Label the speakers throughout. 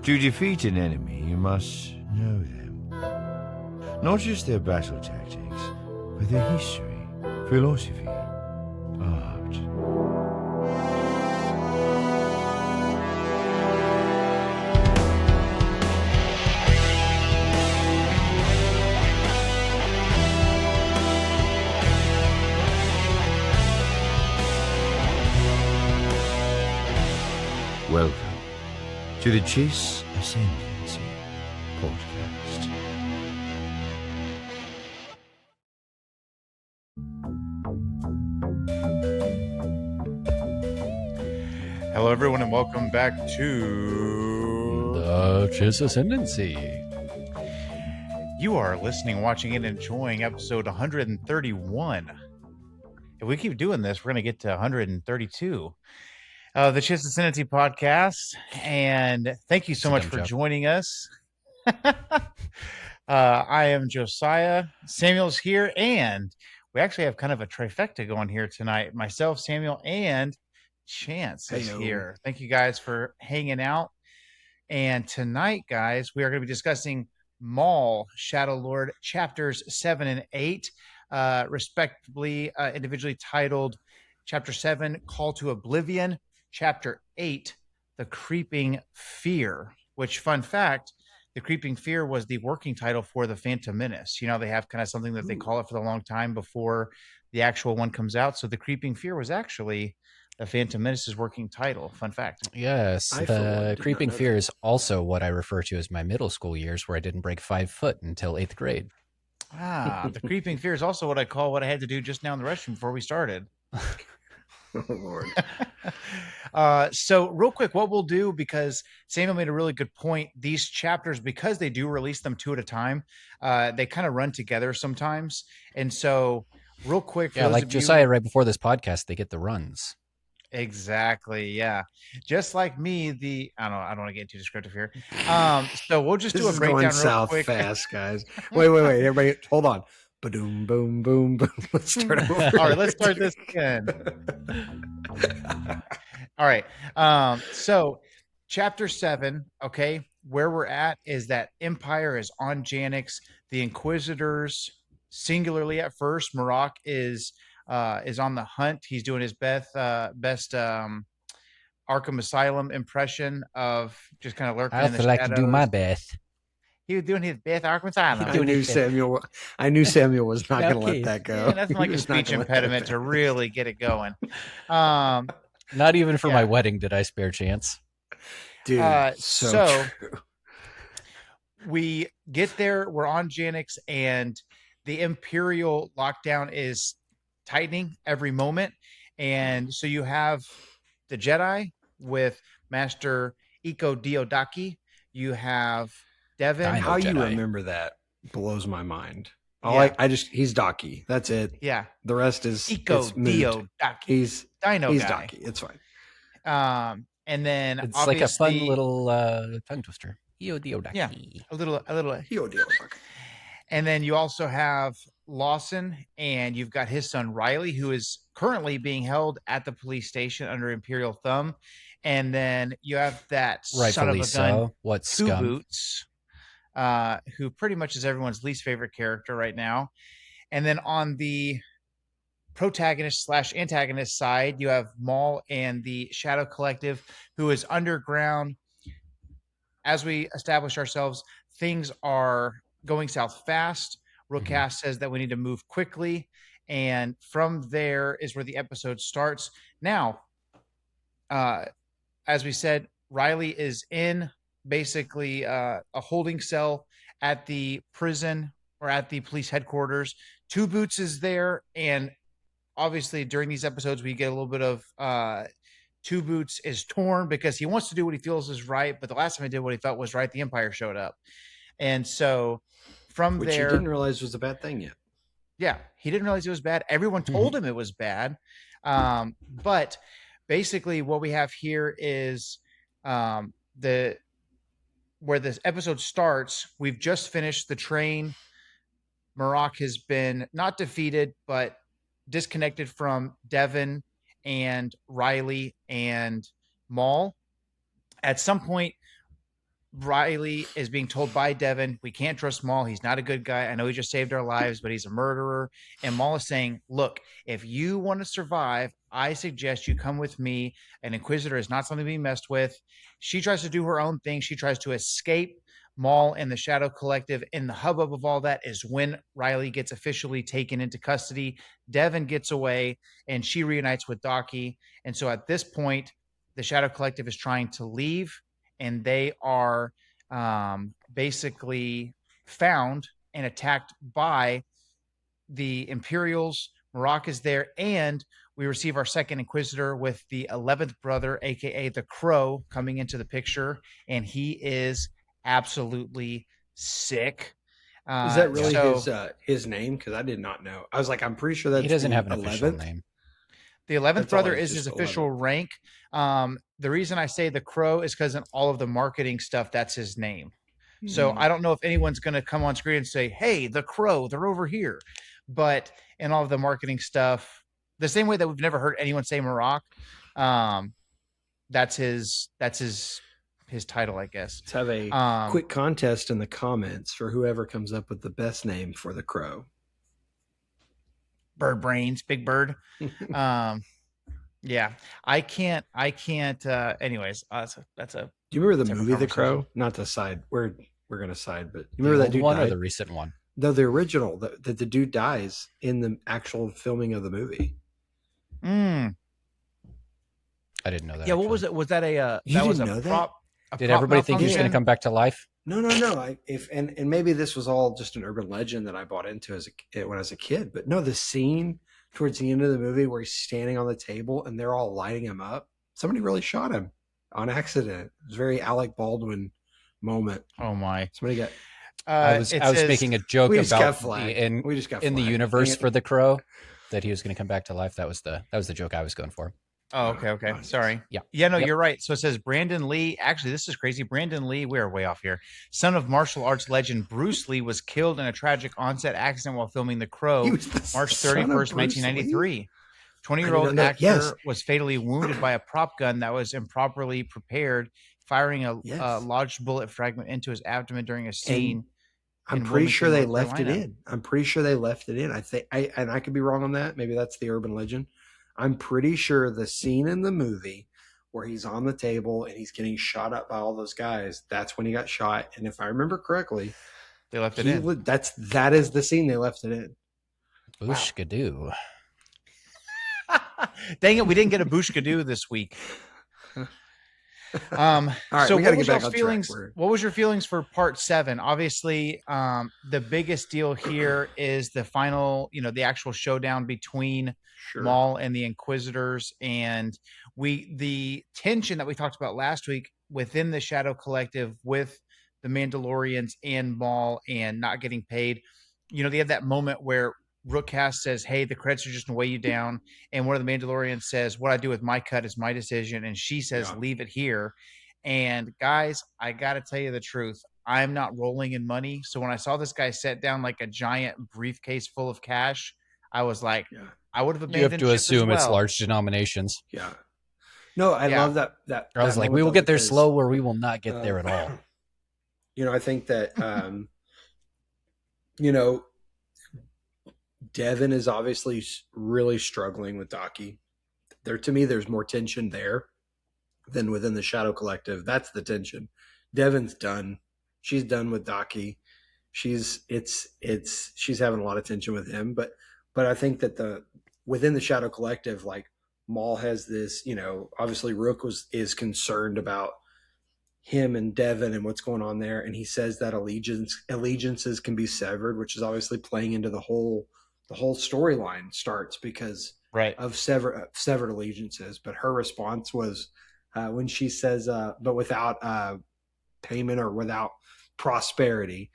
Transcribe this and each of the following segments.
Speaker 1: To defeat an enemy, you must know them. Not just their battle tactics, but their history, philosophy, art. Welcome to the Chiss Ascendancy podcast.
Speaker 2: Hello, everyone, and welcome back to
Speaker 3: the Chiss Ascendancy.
Speaker 2: You are listening, watching, and enjoying episode 131. If we keep doing this, we're going to get to 132. The Chiss Ascendancy podcast, and thank you so much for joining us. I am Josiah. Samuel's here, and we actually have kind of a trifecta going here tonight. Myself, Samuel, and Chance is here. Thank you guys for hanging out. And tonight, guys, we are going to be discussing Maul, Shadow Lord, chapters 7 and 8, respectively, individually titled Chapter 7, Call to Oblivion, Chapter 8, The Creeping Fear, which, fun fact, The Creeping Fear was the working title for the Phantom Menace. You know, they have kind of something that they call it for the long time before the actual one comes out. So The Creeping Fear was actually the Phantom Menace's working title. Fun fact.
Speaker 3: Yes, the Creeping Fear is also what I refer to as my middle school years, where I didn't break 5 foot until 8th grade.
Speaker 2: The Creeping Fear is also what I call what I had to do just now in the restroom before we started.
Speaker 4: Oh, Lord.
Speaker 2: So real quick, what we'll do, because Samuel made a really good point, these chapters, because they do release them 2 at a time, they kind of run together sometimes. And so real quick.
Speaker 3: Yeah, like Josiah, right before this podcast, they get the runs.
Speaker 2: Exactly. Yeah. Just like me, I don't want to get too descriptive here. So we'll just do a breakdown real
Speaker 4: south
Speaker 2: quick.
Speaker 4: Fast, guys. Wait. Everybody, hold on. Ba-doom, boom, boom, boom. Let's start over.
Speaker 2: All right, let's start this again. All right. So chapter 7, okay, where we're at is that Empire is on Janix. The Inquisitors, singularly at first, Marok is on the hunt. He's doing his best Arkham Asylum impression of just kind of lurking in the shadows.
Speaker 3: To do my best.
Speaker 2: He was doing his best Arkham Asylum.
Speaker 4: I knew Samuel was not going to let that go.
Speaker 2: Yeah, nothing like a speech impediment to really get it going.
Speaker 3: Not even for my wedding did I spare Chance.
Speaker 4: Dude, so true.
Speaker 2: We get there. We're on Janix, and the Imperial lockdown is tightening every moment. And so you have the Jedi with Master Iko Diodaki. You have Devin.
Speaker 4: How you remember that blows my mind. He's Daki. That's it.
Speaker 2: Yeah.
Speaker 4: The rest is
Speaker 2: Iko Diodaki.
Speaker 4: He's
Speaker 2: Dino
Speaker 4: he's
Speaker 2: guy.
Speaker 4: Daki. It's fine.
Speaker 2: And then
Speaker 3: it's like a fun little tongue twister. Io Diodaki.
Speaker 2: Yeah. A little.
Speaker 4: Io Diodaki.
Speaker 2: And then you also have Lawson, and you've got his son Riley, who is currently being held at the police station under Imperial thumb. And then you have that son of a gun, Two Boots, who pretty much is everyone's least favorite character right now. And then on the protagonist/antagonist side, you have Maul and the Shadow Collective, who is underground. As we establish ourselves, things are going south fast. Rookcast says that we need to move quickly, and from there is where the episode starts. Now, as we said, Riley is in basically a holding cell at the prison or at the police headquarters. Two Boots is there, and obviously during these episodes we get a little bit of Two Boots is torn because he wants to do what he feels is right, but the last time he did what he felt was right, the Empire showed up. And so from
Speaker 4: Which
Speaker 2: there,
Speaker 4: he didn't realize was a bad thing yet.
Speaker 2: Yeah, he didn't realize it was bad. Everyone told him it was bad. But basically what we have here is where this episode starts. We've just finished the train. Marok has been not defeated, but disconnected from Devin and Riley and Maul. At some point, Riley is being told by Devin, we can't trust Maul. He's not a good guy. I know he just saved our lives, but he's a murderer. And Maul is saying, look, if you want to survive, I suggest you come with me. An Inquisitor is not something to be messed with. She tries to do her own thing. She tries to escape Maul and the Shadow Collective. And the hubbub of all that is when Riley gets officially taken into custody. Devin gets away, and she reunites with Daki. And so at this point, the Shadow Collective is trying to leave, and they are basically found and attacked by the Imperials. Marok is there, and we receive our second Inquisitor with the 11th brother, aka the Crow, coming into the picture, and he is absolutely sick.
Speaker 4: Is that really his name? Because I did not know. I was like, I'm pretty sure that
Speaker 3: he doesn't have an official name.
Speaker 2: The 11th brother is his official rank. The reason I say the Crow is because in all of the marketing stuff, that's his name. So I don't know if anyone's going to come on screen and say, hey, the Crow, they're over here. But in all of the marketing stuff, the same way that we've never heard anyone say Marok, that's his title, I guess.
Speaker 4: Let's have a quick contest in the comments for whoever comes up with the best name for the Crow.
Speaker 2: Bird brains, big bird. Yeah, I can't anyways, that's a
Speaker 4: do you remember the movie The Crow? Not the side, we're gonna side, but you remember that dude
Speaker 3: one
Speaker 4: died?
Speaker 3: Or the recent one?
Speaker 4: No, the original, that the dude dies in the actual filming of the movie.
Speaker 3: I didn't know that.
Speaker 2: Yeah, actually. What was it? Was that a
Speaker 4: you didn't know
Speaker 2: prop?
Speaker 3: Did everybody think he was going to come back to life?
Speaker 4: No. And maybe this was all just an urban legend that I bought into when I was a kid. But no, the scene towards the end of the movie where he's standing on the table and they're all lighting him up. Somebody really shot him on accident. It was a very Alec Baldwin moment.
Speaker 2: Oh my!
Speaker 4: Somebody got.
Speaker 3: I was making a joke about in the universe for the Crow that he was going to come back to life. That was the joke I was going for.
Speaker 2: Oh, okay. Sorry.
Speaker 3: Yeah.
Speaker 2: No, you're right. So it says Brandon Lee. Actually, this is crazy. Brandon Lee, we are way off here. Son of martial arts legend Bruce Lee was killed in a tragic on-set accident while filming The Crow, March 31st, 1993. 20-year-old actor was fatally wounded by a prop gun that was improperly prepared, firing a lodged bullet fragment into his abdomen during a scene.
Speaker 4: I'm pretty sure they left it in. I think, and I could be wrong on that. Maybe that's the urban legend. I'm pretty sure the scene in the movie where he's on the table and he's getting shot up by all those guys, that's when he got shot. And if I remember correctly,
Speaker 2: they left it in.
Speaker 4: That is the scene they left it in.
Speaker 3: Boosh-gadoo.
Speaker 2: Dang it, we didn't get a Boosh-gadoo this week. All right, so what was your feelings for part 7? Obviously, the biggest deal here is the final, the actual showdown between Maul and the Inquisitors, and the tension that we talked about last week within the Shadow Collective with the Mandalorians and Maul and not getting paid. They have that moment where Rookcast says, hey, the credits are just going to weigh you down. And one of the Mandalorians says, what I do with my cut is my decision. And she says, leave it here. And guys, I got to tell you the truth. I'm not rolling in money. So when I saw this guy set down like a giant briefcase full of cash, I was like, I would have abandoned.
Speaker 3: You have to assume it's large denominations.
Speaker 4: Yeah. No, I love that.
Speaker 3: I was like, we will get there slow or we will not get there at all.
Speaker 4: I think that, Devin is obviously really struggling with Daki. To me, there's more tension there than within the Shadow Collective. That's the tension. Devin's done. She's done with Daki. She's having a lot of tension with him. But I think that within the Shadow Collective, like Maul has this, obviously Rook is concerned about him and Devin and what's going on there. And he says that allegiances can be severed, which is obviously playing into the whole storyline starts because of severed allegiances. But her response was when she says, but without payment or without prosperity,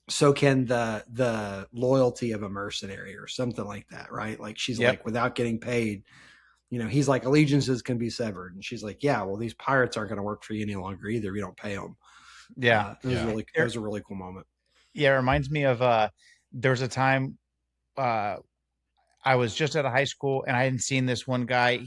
Speaker 4: so can the loyalty of a mercenary or something like that, right? Like she's like, without getting paid, he's like, allegiances can be severed. And she's like, yeah, well, these pirates aren't going to work for you any longer either. You don't pay them.
Speaker 2: Yeah.
Speaker 4: It was a really cool moment.
Speaker 2: Yeah. It reminds me of, there was a time, I I was just out of high school and I hadn't seen this one guy.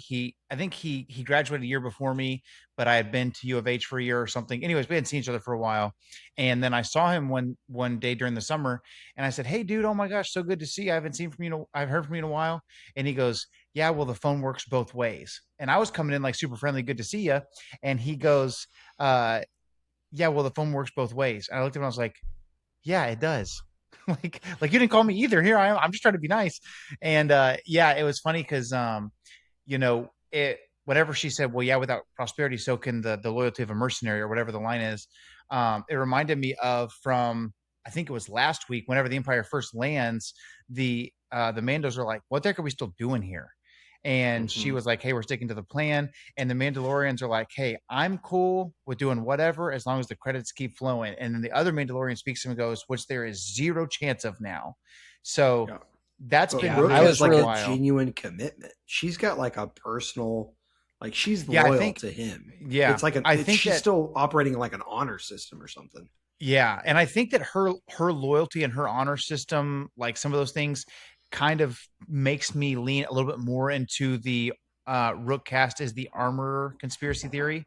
Speaker 2: I think he graduated a year before me, but I had been to U of H for a year or something. Anyways, we hadn't seen each other for a while. And then I saw him one day during the summer and I said, "Hey dude, oh my gosh, so good to see you. I haven't seen from you, I've heard from you in a while." And he goes, "Yeah, well, the phone works both ways." And I was coming in like super friendly, "Good to see you." And he goes, "Yeah, well, the phone works both ways." And I looked at him and I was like, "Yeah, it does." like you didn't call me either. Here I am. I'm just trying to be nice. And yeah, it was funny because whatever she said, well, yeah, without prosperity, so can the loyalty of a mercenary, or whatever the line is. It reminded me of from, I think it was last week, whenever the Empire first lands, the Mandos are like, "What the heck are we still doing here?" And she was like, "Hey, we're sticking to the plan." And the Mandalorians are like, "Hey, I'm cool with doing whatever as long as the credits keep flowing." And then the other Mandalorian speaks to him and goes, "Which there is zero chance of now." So that's been
Speaker 4: I was like a genuine commitment. She's got like a personal, like she's loyal to him.
Speaker 2: Yeah,
Speaker 4: it's like she's still operating like an honor system or something.
Speaker 2: Yeah, and I think that her loyalty and her honor system, like some of those things, kind of makes me lean a little bit more into the Rook cast as the armor conspiracy theory.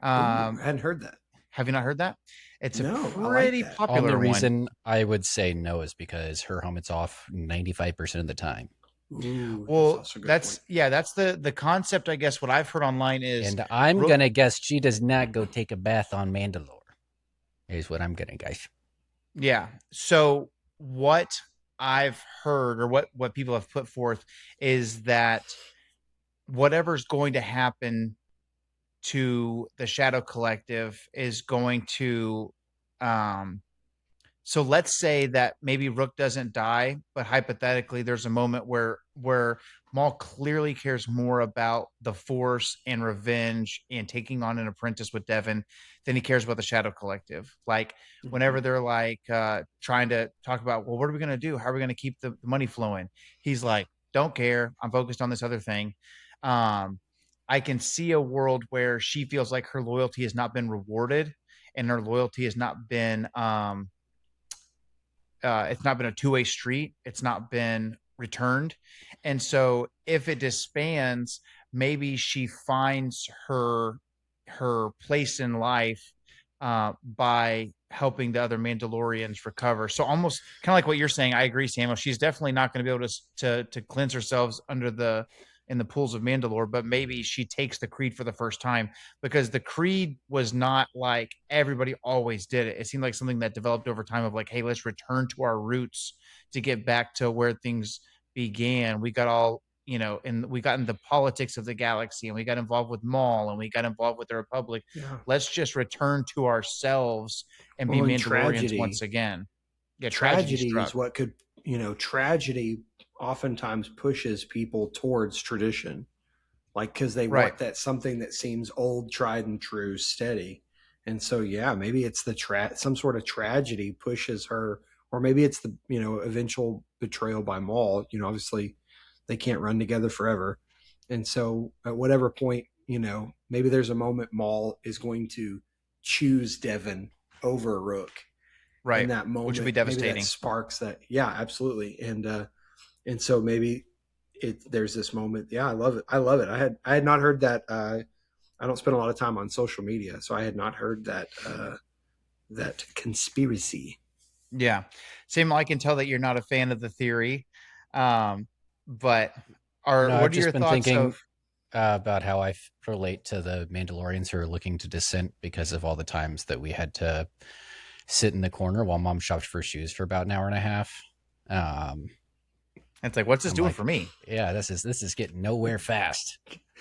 Speaker 4: I hadn't heard that.
Speaker 2: Have you not heard that? It's a
Speaker 4: pretty
Speaker 2: popular
Speaker 3: one. The
Speaker 2: one.
Speaker 3: reason I would say no is because her helmet's off 95% of the time.
Speaker 2: Ooh, well, that's the concept. I guess what I've heard online is,
Speaker 3: and I'm gonna guess she does not go take a bath on Mandalore. Is what I'm gonna guess.
Speaker 2: Yeah. So what I've heard, or what people have put forth, is that whatever's going to happen to the Shadow Collective is going to so let's say that maybe Rook doesn't die, but hypothetically there's a moment where Maul clearly cares more about the Force and revenge and taking on an apprentice with Devin than he cares about the Shadow Collective. Like whenever they're like trying to talk about, well, what are we going to do? How are we going to keep the money flowing? He's like, "Don't care. I'm focused on this other thing." I can see a world where she feels like her loyalty has not been rewarded and her loyalty has not been it's not been a two-way street. It's not been returned. And so if it disbands, maybe she finds her place in life by helping the other Mandalorians recover. So almost kind of like what you're saying. I agree, Samuel. She's definitely not going to be able to cleanse herself in the pools of Mandalore, but maybe she takes the creed for the first time, because the creed was not like everybody always did it. It seemed like something that developed over time of like, hey, let's return to our roots to get back to where things began. We got all, and we got into the politics of the galaxy, and we got involved with Maul, and we got involved with the Republic. Yeah. Let's just return to ourselves and be Mandalorians once again. Yeah,
Speaker 4: tragedy is what could, tragedy oftentimes pushes people towards tradition, like because they want that something that seems old, tried and true, steady. And so maybe it's some sort of tragedy pushes her, or maybe it's the eventual betrayal by Maul. Obviously they can't run together forever, and so at whatever point, maybe there's a moment Maul is going to choose Devin over Rook,
Speaker 2: right?
Speaker 4: In that moment,
Speaker 2: which would be devastating.
Speaker 4: Maybe that sparks that, absolutely. And so maybe there's this moment. Yeah, I love it. I had not heard that. I don't spend a lot of time on social media, so I had not heard that that conspiracy.
Speaker 2: Yeah, Samuel, I can tell that you're not a fan of the theory, but what are your thoughts
Speaker 3: about how I relate to the Mandalorians who are looking to dissent because of all the times that we had to sit in the corner while Mom shopped for shoes for about an hour and a half.
Speaker 2: It's like, what's this doing for me?
Speaker 3: Yeah, this is getting nowhere fast.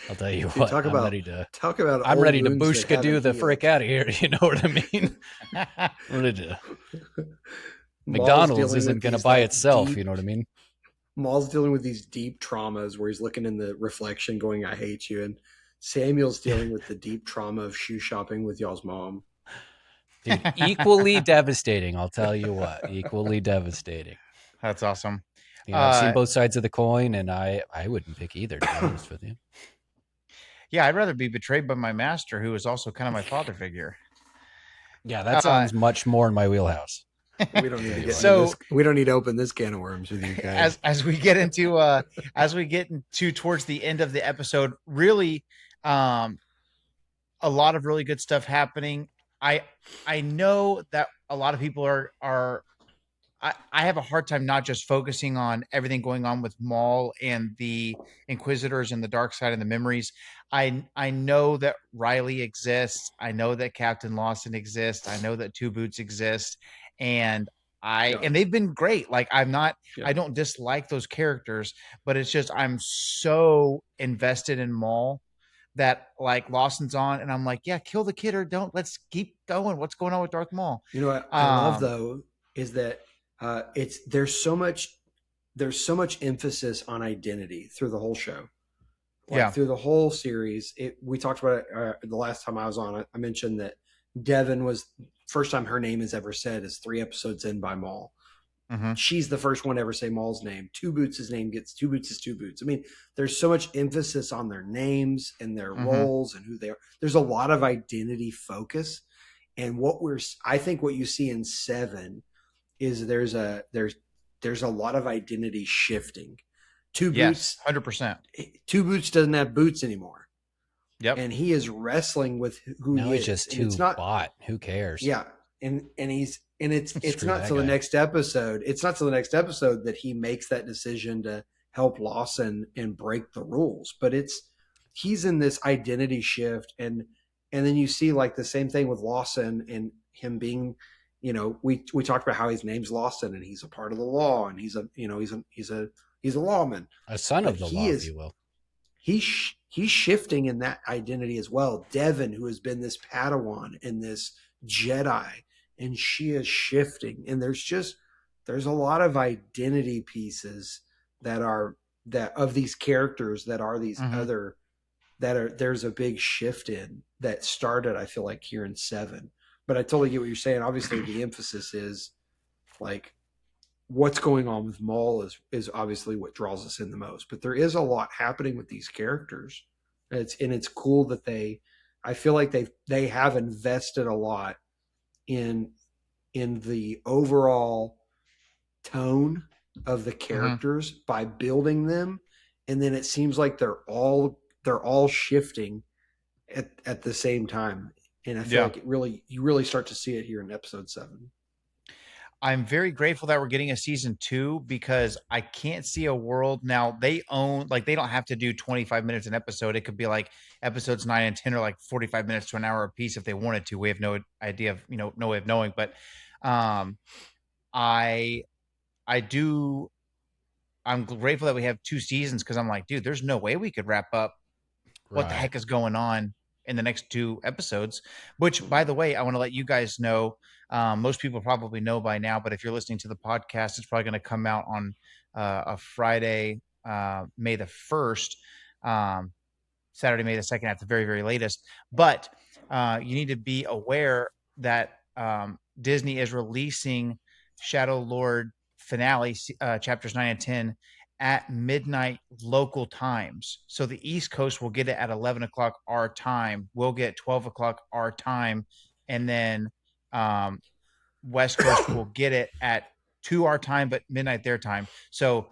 Speaker 3: I'll tell you what.
Speaker 4: I'm ready to
Speaker 3: Bushka do the frick out of here. You know what I mean? I'm ready to. McDonald's isn't going to buy itself. You know what I mean?
Speaker 4: Maul's dealing with these deep traumas where he's looking in the reflection, going, "I hate you," and Samuel's dealing with the deep trauma of shoe shopping with y'all's mom.
Speaker 3: Dude, equally devastating. I'll tell you what. Equally devastating.
Speaker 2: That's awesome.
Speaker 3: I've seen both sides of the coin, and I wouldn't pick either, to be honest with you.
Speaker 2: Yeah, I'd rather be betrayed by my master, who is also kind of my father figure.
Speaker 3: Yeah, that sounds much more in my wheelhouse.
Speaker 4: We don't need to get
Speaker 2: So-
Speaker 4: into this. We don't need to open this can of worms with you guys.
Speaker 2: as we get into towards the end of the episode, really a lot of really good stuff happening. I know that a lot of people are I have a hard time not just focusing on everything going on with Maul and the Inquisitors and the dark side and the memories. I know that Riley exists. I know that Captain Lawson exists. I know that Two Boots exists, and
Speaker 4: Yeah.
Speaker 2: and they've been great. Like I'm not,
Speaker 4: Yeah.
Speaker 2: I don't dislike those characters, but it's just I'm so invested in Maul that like Lawson's on, and I'm like, yeah, kill the kid or don't. Let's keep going. What's going on with Darth Maul?
Speaker 4: You know what I love though is that there's so much emphasis on identity through the whole show.
Speaker 2: Yeah.
Speaker 4: Through the whole series. We talked about it the last time I was on. I mentioned that Devin was first time her name is ever said is 3 episodes in by Maul.
Speaker 2: Mm-hmm.
Speaker 4: She's the first one to ever say Maul's name. Two Boots' name gets Two Boots is Two Boots. I mean, there's so much emphasis on their names and their roles and who they are. There's a lot of identity focus. And I think what you see in 7 is there's a lot of identity shifting. Two Boots,
Speaker 2: 100%.
Speaker 4: Two Boots doesn't have boots anymore.
Speaker 2: Yep.
Speaker 4: And he is wrestling with who
Speaker 3: Now
Speaker 4: he
Speaker 3: he's
Speaker 4: is.
Speaker 3: just
Speaker 4: And
Speaker 3: too bot. Who cares?
Speaker 4: Yeah. And it's
Speaker 3: Screw
Speaker 4: not
Speaker 3: that
Speaker 4: till the
Speaker 3: guy.
Speaker 4: next episode. It's not till the next episode that he makes that decision to help Lawson and break the rules. But he's in this identity shift, and then you see like the same thing with Lawson and him being, we talked about how his name's Lawson and he's a part of the law and he's a lawman.
Speaker 3: A son of
Speaker 4: But
Speaker 3: the law, if you will.
Speaker 4: He's shifting in that identity as well. Devin, who has been this Padawan and this Jedi, and she is shifting. And there's a lot of identity pieces that of these characters that are these other there's a big shift in that started, I feel like, here in 7. But I totally get what you're saying. Obviously, the emphasis is like what's going on with Maul is obviously what draws us in the most. But there is a lot happening with these characters. It's cool that I feel like they have invested a lot in the overall tone of the characters by building them, and then it seems like they're all shifting at the same time. And I feel like you really start to see it here in episode 7.
Speaker 2: I'm very grateful that we're getting a season 2 because I can't see a world now. They don't have to do 25 minutes an episode. It could be like episodes 9 and 10 are like 45 minutes to an hour a piece if they wanted to. We have no idea of, no way of knowing, but I'm grateful that we have 2 seasons because I'm like, dude, there's no way we could wrap up what the heck is going on in the next 2 episodes, which, by the way, I want to let you guys know. Most people probably know by now, but if you're listening to the podcast, it's probably going to come out on a Friday, May the 1st, Saturday, May the 2nd at the very, very latest. But you need to be aware that Disney is releasing Shadow Lord finale, chapters 9 and 10, at midnight local times. So the East Coast will get it at 11 o'clock our time. We'll get 12 o'clock our time. And then West Coast will get it at 2 our time, but midnight their time. So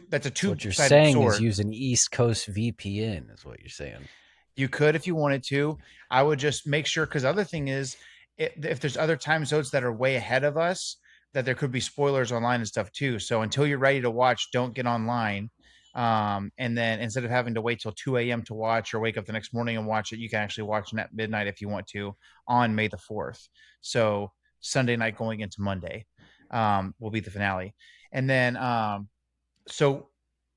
Speaker 2: that's a 2-sided
Speaker 3: So what you're saying
Speaker 2: sword.
Speaker 3: is use an East Coast VPN is what you're saying.
Speaker 2: You could if you wanted to. I would just make sure, because the other thing is, if there's other time zones that are way ahead of us, that there could be spoilers online and stuff too. So until you're ready to watch, don't get online. And then instead of having to wait till 2 a.m. to watch or wake up the next morning and watch it, you can actually watch it at midnight if you want to on May the 4th. So Sunday night going into Monday will be the finale. And then so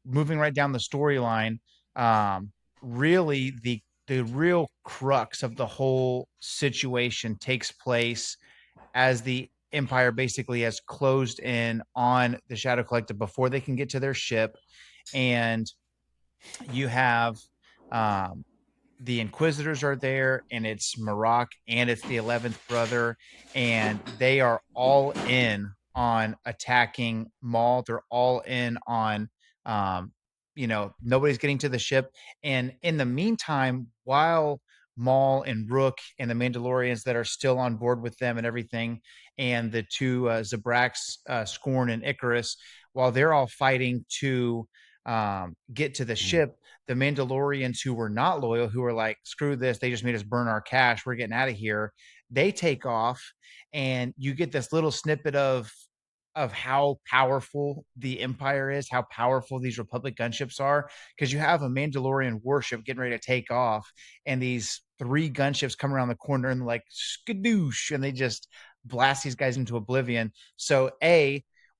Speaker 2: moving right down the storyline, really the real crux of the whole situation takes place as the Empire basically has closed in on the Shadow Collective before they can get to their ship. And you have the Inquisitors are there, and it's Marok and it's the 11th brother, and they are all in on attacking Maul. They're all in on nobody's getting to the ship. And in the meantime, while Maul and Rook and the Mandalorians that are still on board with them and everything, and the two Zabraks, Scorn and Icarus, while they're all fighting to get to the ship, the Mandalorians who were not loyal, who were like, screw this, they just made us burn our cash, we're getting out of here, they take off, and you get this little snippet of how powerful the Empire is, how powerful these Republic gunships are, because you have a Mandalorian warship getting ready to take off, and these 3 gunships come around the corner and like skadoosh, and they just blast these guys into oblivion. So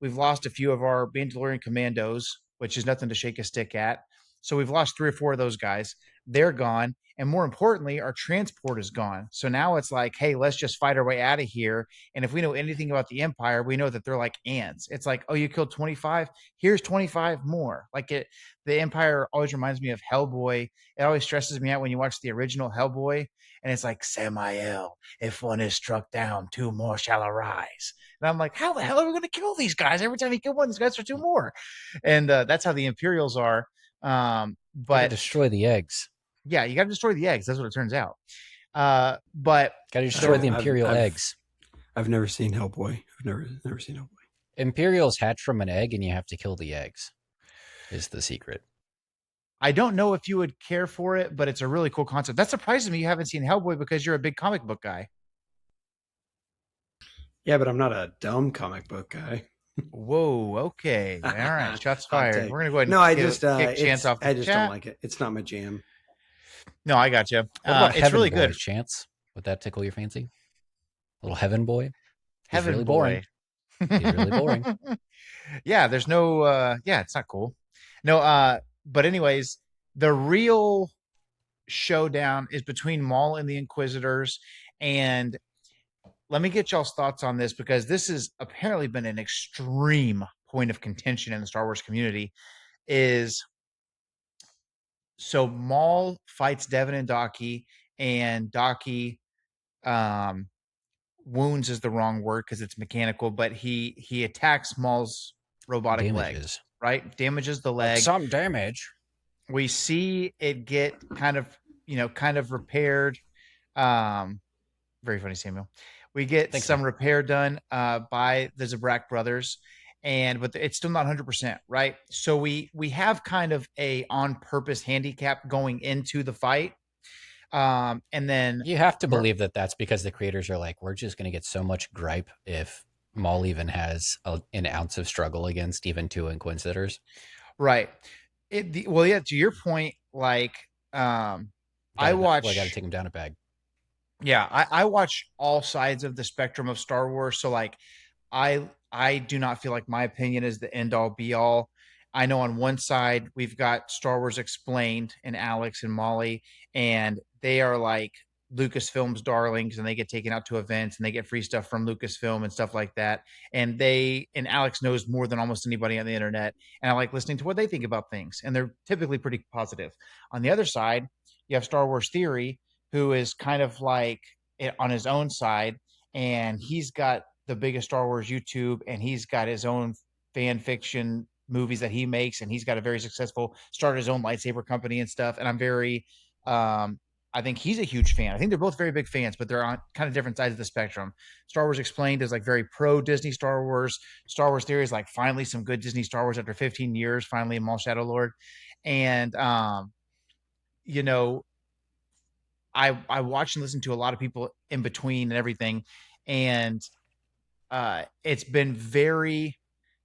Speaker 2: we've lost a few of our Mandalorian commandos, which is nothing to shake a stick at. So we've lost 3 or 4 of those guys. They're gone. And more importantly, our transport is gone. So now it's like, hey, let's just fight our way out of here. And if we know anything about the Empire, we know that they're like ants. It's like, oh, you killed 25? Here's 25 more. The Empire always reminds me of Hellboy. It always stresses me out when you watch the original Hellboy. And it's like, Samael, if one is struck down, 2 more shall arise. And I'm like, how the hell are we going to kill these guys? Every time you kill one, these guys are 2 more. And that's how the Imperials are. But
Speaker 3: destroy the eggs.
Speaker 2: Yeah, you got to destroy the eggs. That's what it turns out. But
Speaker 3: got to destroy the Imperial eggs.
Speaker 4: I've never seen Hellboy. I've never seen Hellboy.
Speaker 3: Imperials hatch from an egg, and you have to kill the eggs. Is the secret.
Speaker 2: I don't know if you would care for it, but it's a really cool concept. That surprises me you haven't seen Hellboy because you're a big comic book guy.
Speaker 4: Yeah, but I'm not a dumb comic book guy.
Speaker 2: Whoa, okay. All right, shots fired. We're going to go ahead and
Speaker 4: no, I just
Speaker 2: kick Chance off the
Speaker 4: I just
Speaker 2: chat.
Speaker 4: don't like it. It's not my jam.
Speaker 2: No, I got you.
Speaker 3: It's really good. Chance, would that tickle your fancy? Little Heaven Boy.
Speaker 2: Heaven
Speaker 3: really
Speaker 2: Boy.
Speaker 3: Boring. He's really boring.
Speaker 2: Yeah, there's no. It's not cool. No. But anyways, the real showdown is between Maul and the Inquisitors, and let me get y'all's thoughts on this, because this has apparently been an extreme point of contention in the Star Wars community. So Maul fights Devin and Daki, and Daki wounds is the wrong word because it's mechanical, but he attacks Maul's robotic leg, right? Damages the leg.
Speaker 3: Some damage.
Speaker 2: We see it get kind of repaired. Very funny, Samuel. We get some repair done by the Zabrak brothers, but it's still not 100%, right? So we have kind of a on purpose handicap going into the fight. And then
Speaker 3: you have to believe that that's because the creators are like, we're just going to get so much gripe if Maul even has an ounce of struggle against even 2 Inquisitors.
Speaker 2: Right. To your point, I got
Speaker 3: to take him down a bag.
Speaker 2: Yeah, I watch all sides of the spectrum of Star Wars. So I do not feel like my opinion is the end all be all. I know on one side we've got Star Wars Explained and Alex and Molly, and they are like Lucasfilm's darlings, and they get taken out to events and they get free stuff from Lucasfilm and stuff like that. And Alex knows more than almost anybody on the internet, and I like listening to what they think about things, and they're typically pretty positive. On the other side, you have Star Wars Theory, who is kind of like on his own side, and he's got the biggest Star Wars YouTube, and he's got his own fan fiction movies that he makes, and he's got a very successful, started his own lightsaber company and stuff. And I'm very I think he's a huge fan. I think they're both very big fans, but they're on kind of different sides of the spectrum. Star Wars Explained is like very pro Disney Star Wars. Star Wars Theory is like finally some good Disney Star Wars after 15 years, finally Maul Shadow Lord. And I watch and listen to a lot of people in between and everything, and it's been very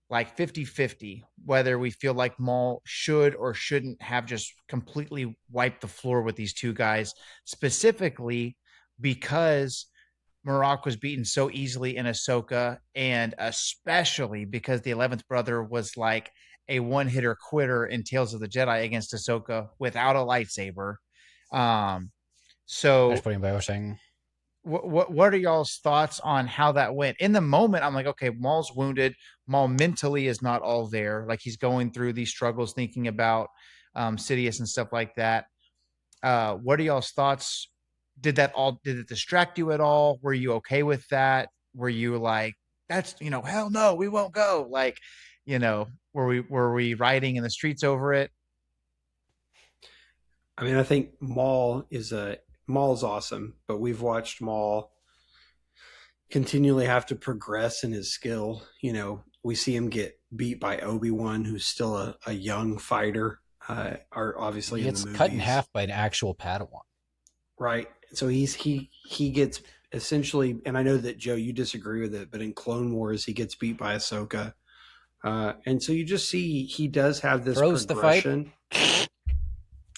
Speaker 2: like 50-50 whether we feel like Maul should or shouldn't have just completely wiped the floor with these 2 guys, specifically because Marok was beaten so easily in Ahsoka, and especially because the 11th brother was like a one-hitter quitter in Tales of the Jedi against Ahsoka without a lightsaber. So
Speaker 3: that's pretty embarrassing.
Speaker 2: What are y'all's thoughts on how that went? In the moment, I'm like, okay, Maul's wounded. Maul mentally is not all there. Like, he's going through these struggles, thinking about Sidious and stuff like that. What are y'all's thoughts? Did it distract you at all? Were you okay with that? Were you like, that's, hell no, we won't go? Like, were we riding in the streets over it?
Speaker 4: I mean, I think Maul is Maul's awesome, but we've watched Maul continually have to progress in his skill. You know, we see him get beat by Obi-Wan, who's still a young fighter, are obviously
Speaker 3: He
Speaker 4: in the
Speaker 3: gets
Speaker 4: movies.
Speaker 3: cut in half by an actual Padawan.
Speaker 4: Right. So he gets essentially, and I know that Joe, you disagree with it, but in Clone Wars, he gets beat by Ahsoka. And so you just see he does have this
Speaker 3: Throws
Speaker 4: progression.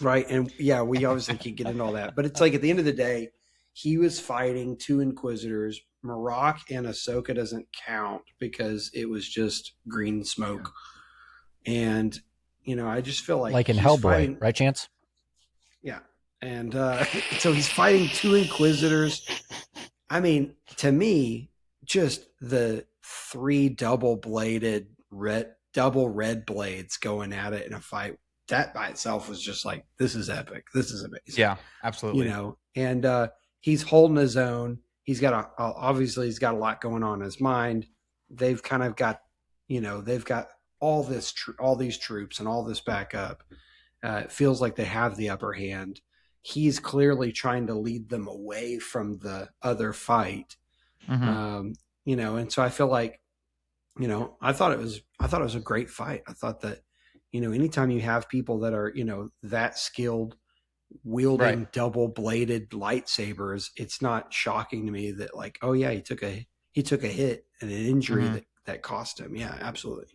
Speaker 4: Right. And yeah, we obviously can't get into all that. But it's like at the end of the day, he was fighting 2 Inquisitors. Marok and Ahsoka doesn't count because it was just green smoke. And, you know, I just feel like
Speaker 3: in
Speaker 4: he's
Speaker 3: Hellboy,
Speaker 4: fighting,
Speaker 3: right, Chance?
Speaker 4: yeah. And so he's fighting 2 Inquisitors. I mean, to me, just the 3 double red blades going at it in a fight, that by itself was just like, this is epic. This is amazing.
Speaker 2: Yeah, absolutely.
Speaker 4: You know, and he's holding his own. He's got obviously he's got a lot going on in his mind. They've kind of got, you know, they've got all these troops and all this backup. It feels like they have the upper hand. He's clearly trying to lead them away from the other fight.
Speaker 2: Mhm.
Speaker 4: You know, and so I feel like, you know, I thought it was a great fight. I thought that, you know, anytime you have people that are, you know, that skilled wielding
Speaker 2: Right.
Speaker 4: double bladed lightsabers, it's not shocking to me that like, oh yeah, he took a hit and an injury
Speaker 2: Mhm.
Speaker 4: that cost him. Yeah, absolutely.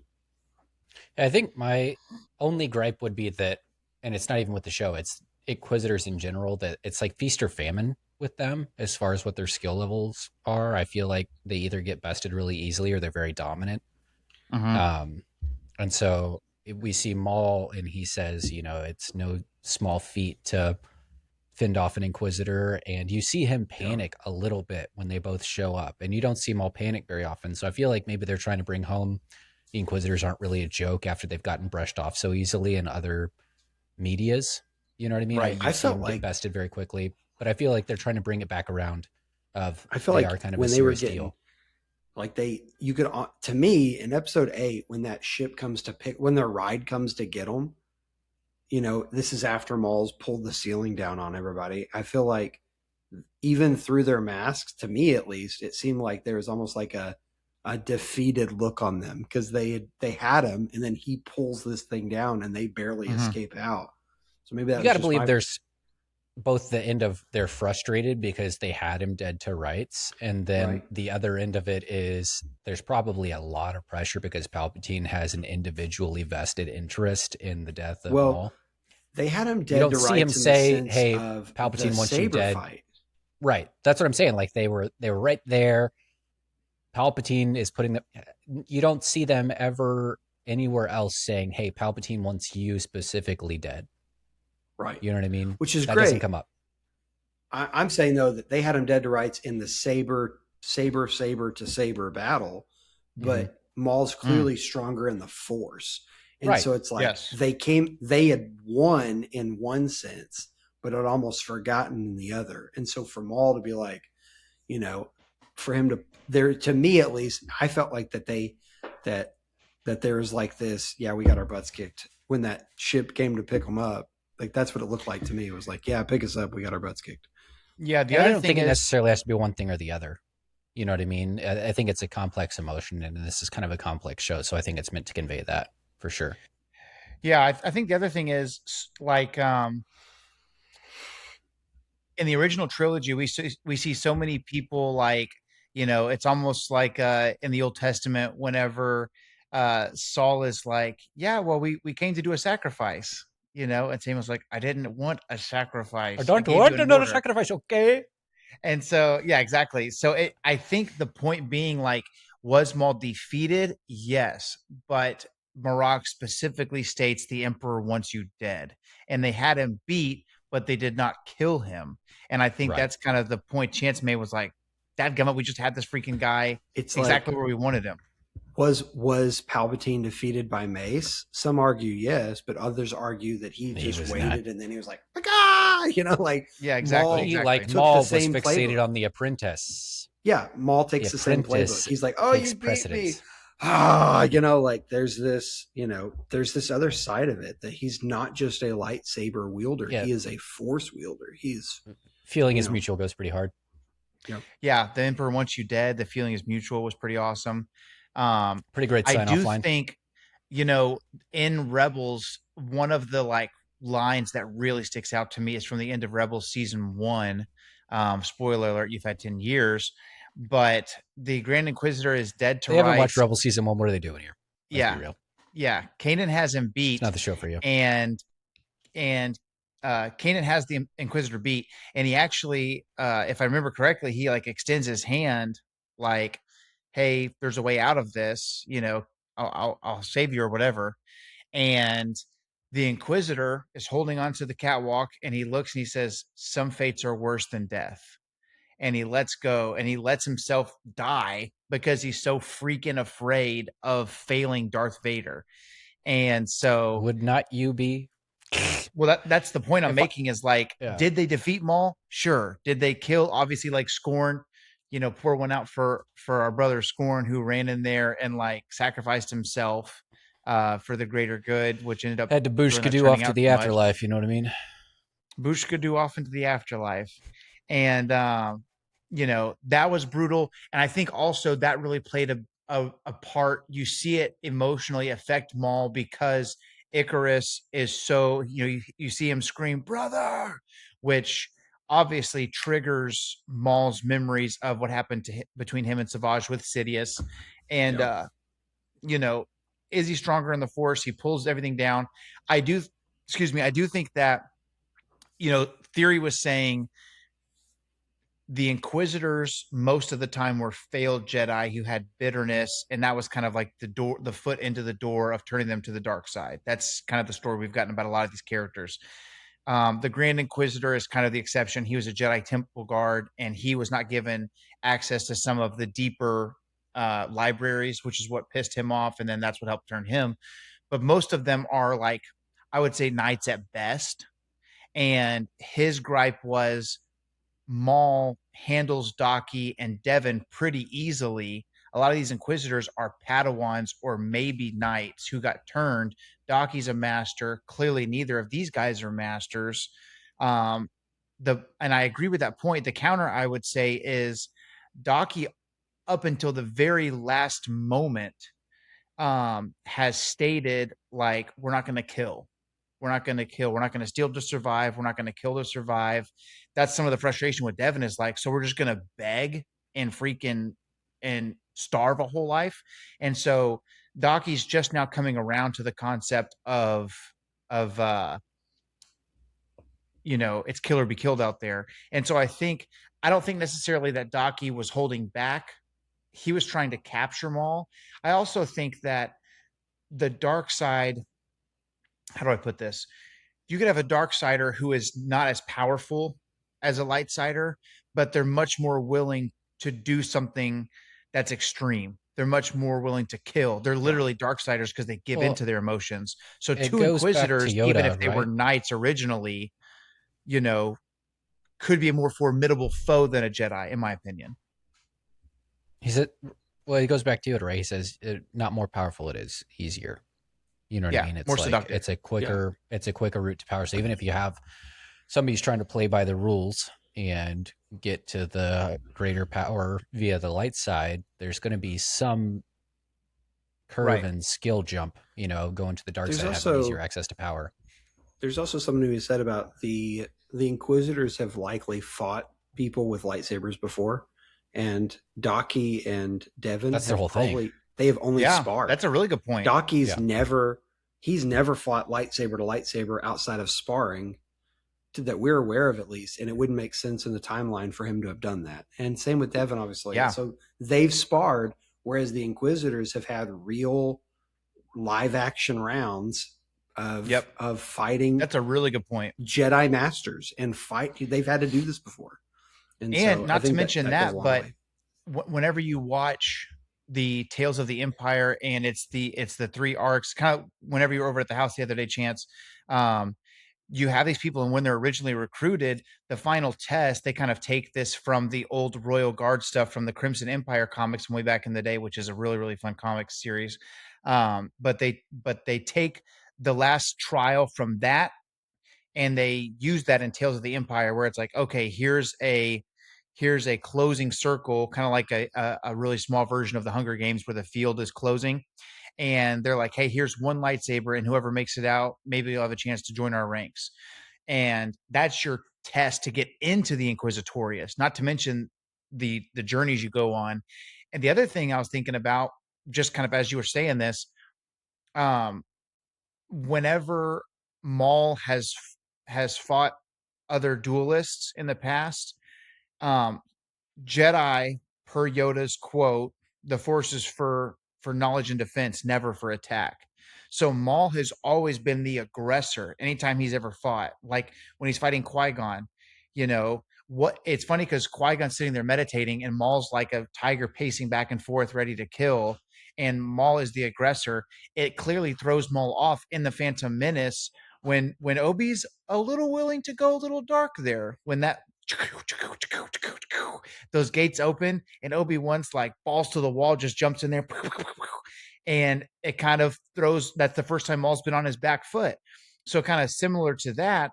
Speaker 3: I think my only gripe would be that, and it's not even with the show, it's Inquisitors in general, that it's like feast or famine with them as far as what their skill levels are. I feel like they either get bested really easily or they're very dominant.
Speaker 2: Mhm.
Speaker 3: And so we see Maul, and he says, you know, it's no small feat to fend off an Inquisitor, and you see him panic a little bit when they both show up, and you don't see Maul panic very often. So I feel like maybe they're trying to bring home the Inquisitors aren't really a joke after they've gotten brushed off so easily in other medias. You know what I mean?
Speaker 4: Right.
Speaker 3: You
Speaker 4: I
Speaker 3: see
Speaker 4: felt
Speaker 3: them
Speaker 4: like
Speaker 3: get bested very quickly, but I feel like they're trying to bring it back around.
Speaker 4: I feel
Speaker 3: They
Speaker 4: like
Speaker 3: are kind of
Speaker 4: when
Speaker 3: a
Speaker 4: they were
Speaker 3: serious
Speaker 4: getting
Speaker 3: deal.
Speaker 4: like you could, to me in episode 8, when that ship comes to when their ride comes to get them, you know, this is after Maul's pulled the ceiling down on everybody. I feel like even through their masks, to me at least, it seemed like there was almost like a defeated look on them because they had him, and then he pulls this thing down, and they barely
Speaker 2: Mhm.
Speaker 4: escape out. So maybe that
Speaker 3: You
Speaker 4: was
Speaker 3: got to
Speaker 4: just
Speaker 3: believe there's both the end of they're frustrated because they had him dead to rights, and then
Speaker 4: Right.
Speaker 3: the other end of it is there's probably a lot of pressure because Palpatine has an individually vested interest in the death of Maul.
Speaker 4: They had him
Speaker 3: You
Speaker 4: dead
Speaker 3: don't
Speaker 4: to
Speaker 3: see him
Speaker 4: rights in the
Speaker 3: say,
Speaker 4: sense
Speaker 3: "Hey,
Speaker 4: of
Speaker 3: Palpatine
Speaker 4: the
Speaker 3: wants you
Speaker 4: saber
Speaker 3: dead."
Speaker 4: fight.
Speaker 3: Right. That's what I'm saying. Like they were right there. Palpatine is putting them. You don't see them ever anywhere else saying, "Hey, Palpatine wants you specifically dead."
Speaker 4: Right.
Speaker 3: You know what I mean?
Speaker 4: Which is
Speaker 3: that
Speaker 4: great.
Speaker 3: doesn't come up.
Speaker 4: I'm saying though that they had him dead to rights in the saber to saber battle, but Maul's clearly stronger in the Force, and
Speaker 3: Right.
Speaker 4: so it's like
Speaker 2: Yes.
Speaker 4: they had won in one sense, but had almost forgotten in the other. And so for Maul to be like, you know, for him to me at least, I felt like that there was like this, yeah, we got our butts kicked when that ship came to pick them up. Like that's what it looked like to me. It was like, yeah, pick us up, we got our butts kicked.
Speaker 2: Yeah, the
Speaker 3: And I
Speaker 2: other
Speaker 3: don't
Speaker 2: thing
Speaker 3: think it
Speaker 2: is
Speaker 3: necessarily has to be one thing or the other. You know what I mean? I think it's a complex emotion, and this is kind of a complex show, so I think it's meant to convey that for sure.
Speaker 2: yeah, I think the other thing is like in the original trilogy we see so many people like, you know, it's almost like in the Old Testament whenever Saul is like, yeah, well we came to do a sacrifice, you know, and Samuel's like, I didn't want a sacrifice. I gave you an order.
Speaker 3: sacrifice, okay?
Speaker 2: And so, yeah, exactly. So I think the point being like, was Maul defeated? Yes. But Marok specifically states the Emperor wants you dead. And they had him beat, but they did not kill him. And I think
Speaker 3: Right.
Speaker 2: that's kind of the point Chance made was like, dadgummit, we just had this freaking guy
Speaker 4: It's
Speaker 2: exactly
Speaker 4: like,
Speaker 2: where we wanted him.
Speaker 4: was Palpatine defeated by Mace? Some argue yes, but others argue that he just
Speaker 3: was
Speaker 4: waited
Speaker 3: not.
Speaker 4: and then he was like, ah, you know, like
Speaker 2: Yeah, exactly.
Speaker 4: Maul
Speaker 3: He,
Speaker 2: exactly.
Speaker 3: like
Speaker 4: took
Speaker 3: Maul,
Speaker 4: the
Speaker 3: was
Speaker 4: same
Speaker 3: fixated
Speaker 4: playbook.
Speaker 3: on the apprentice.
Speaker 4: Yeah, Maul takes the same
Speaker 3: apprentice
Speaker 4: playbook. He's like, oh,
Speaker 3: takes
Speaker 4: you beat
Speaker 3: precedence.
Speaker 4: me. Ah, you know, like there's this other side of it that he's not just a lightsaber wielder.
Speaker 3: Yeah.
Speaker 4: He is a Force wielder. He's
Speaker 3: Feeling
Speaker 4: You
Speaker 3: is
Speaker 4: know.
Speaker 3: mutual goes pretty hard.
Speaker 2: Yeah, the Emperor wants you dead. The feeling is mutual was pretty awesome.
Speaker 3: Pretty great
Speaker 2: I
Speaker 3: sign off
Speaker 2: do
Speaker 3: line.
Speaker 2: think, you know, in Rebels, one of the like lines that really sticks out to me is from the end of Rebels season 1. Spoiler alert, you've had 10 years, but the Grand Inquisitor is dead to
Speaker 3: They haven't watched
Speaker 2: rights.
Speaker 3: Rebel season 1. What are they doing here? Let's be
Speaker 2: Yeah.
Speaker 3: real.
Speaker 2: Yeah. Kanan has him
Speaker 3: It's
Speaker 2: beat,
Speaker 3: not the show for you.
Speaker 2: and Kanan has the Inquisitor beat, and he actually, if I remember correctly, he like extends his hand, like, "Hey, there's a way out of this. You know, I'll save you or whatever." And the Inquisitor is holding onto the catwalk, and he looks and he says, "Some fates are worse than death." And he lets go, and he lets himself die because he's so freaking afraid of failing Darth Vader. And so,
Speaker 3: Would not you be?
Speaker 2: well, that's the point I'm making is like,
Speaker 3: Yeah.
Speaker 2: did they defeat Maul? Sure. Did they kill? Obviously, like Scorn, you know, pour one out for our brother Scorn, who ran in there and like sacrificed himself for the greater good, which ended up
Speaker 3: Had to
Speaker 2: really
Speaker 3: boosh
Speaker 2: not
Speaker 3: do
Speaker 2: turning
Speaker 3: off to
Speaker 2: out
Speaker 3: the
Speaker 2: too much.
Speaker 3: afterlife. You know what I mean?
Speaker 2: Bush do off into the afterlife. And, you know, that was brutal. And I think also that really played a part. You see it emotionally affect Maul because Icarus is so, you know, you see him scream, "Brother," which obviously triggers Maul's memories of what happened between him and Savage with Sidious. And, you know, is he stronger in the Force? He pulls everything down. I do think that, you know, Theory was saying the Inquisitors most of the time were failed Jedi who had bitterness, and that was kind of like the foot into the door of turning them to the dark side. That's kind of the story we've gotten about a lot of these characters. The Grand Inquisitor is kind of the exception. He was a Jedi Temple Guard, and he was not given access to some of the deeper libraries, which is what pissed him off, and then that's what helped turn him. But most of them are like, I would say, knights at best. And his gripe was Maul handles Daki and Devin pretty easily. A lot of these Inquisitors are Padawans or maybe knights who got turned. Daki's a master. Clearly, neither of these guys are masters. And I agree with that point. The counter I would say is Daki, up until the very last moment, has stated like, we're not going to kill. We're not going to kill. We're not going to steal to survive. We're not going to kill to survive. That's some of the frustration with Devin is like, so we're just going to beg and freaking and starve a whole life. And so Daki's just now coming around to the concept of you know, it's kill or be killed out there. And so I don't think necessarily that Daki was holding back. He was trying to capture Maul. I also think that the dark side, how do I put this? You could have a dark sider who is not as powerful as a light sider, but they're much more willing to do something that's extreme. They're much more willing to kill. They're literally dark siders because they give into their emotions. So two Inquisitors,
Speaker 3: Yoda,
Speaker 2: even if they were
Speaker 3: right?
Speaker 2: knights originally, you know, could be a more formidable foe than a Jedi, in my opinion.
Speaker 3: He said, well, he goes back to Yoda, right? He says, not more powerful, it is easier. You know what I mean? It's
Speaker 2: more
Speaker 3: like
Speaker 2: seductive.
Speaker 3: it's a quicker route to power. So even if you have somebody's trying to play by the rules and get to the greater power via the light side, there's going to be some curve and skill jump, you know, going to the dark side, having easier access to power.
Speaker 4: There's also something to be said about the Inquisitors have likely fought people with lightsabers before, and Daki and Devin,
Speaker 3: that's their whole thing.
Speaker 4: They have only sparred.
Speaker 2: That's a really good point.
Speaker 4: Daki's never fought lightsaber to lightsaber outside of sparring that we're aware of, at least, and it wouldn't make sense in the timeline for him to have done that. And same with Devin, obviously.
Speaker 2: Yeah.
Speaker 4: So they've sparred, whereas the Inquisitors have had real live action rounds of fighting.
Speaker 2: That's a really good point.
Speaker 4: Jedi masters and fight. They've had to do this before. And so
Speaker 2: not to mention that, but
Speaker 4: whenever
Speaker 2: you watch the Tales of the Empire and it's the three arcs, kind of whenever you were over at the house the other day, Chance, you have these people, and when they're originally recruited, the final test, they kind of take this from the old Royal Guard stuff from the Crimson Empire comics from way back in the day, which is a really, really fun comic series. But they take the last trial from that, and they use that in Tales of the Empire, where it's like, okay, here's a closing circle, kind of like a really small version of the Hunger Games where the field is closing, and they're like, hey, here's one lightsaber, and whoever makes it out, maybe you'll have a chance to join our ranks. And that's your test to get into the Inquisitorius, not to mention the journeys you go on. And the other thing I was thinking about, just kind of as you were saying this, um, whenever Maul has fought other duelists in the past, um, Jedi, per Yoda's quote, the Force is for knowledge and defense, never for attack. So Maul has always been the aggressor anytime he's ever fought. Like when he's fighting Qui-Gon, you know, what it's funny because Qui-Gon's sitting there meditating and Maul's like a tiger pacing back and forth, ready to kill. And Maul is the aggressor. It clearly throws Maul off in the Phantom Menace when Obi's a little willing to go a little dark there. When that those gates open and Obi-Wan's like balls to the wall, just jumps in there, and it kind of throws. That's the first time Maul's been on his back foot. So kind of similar to that,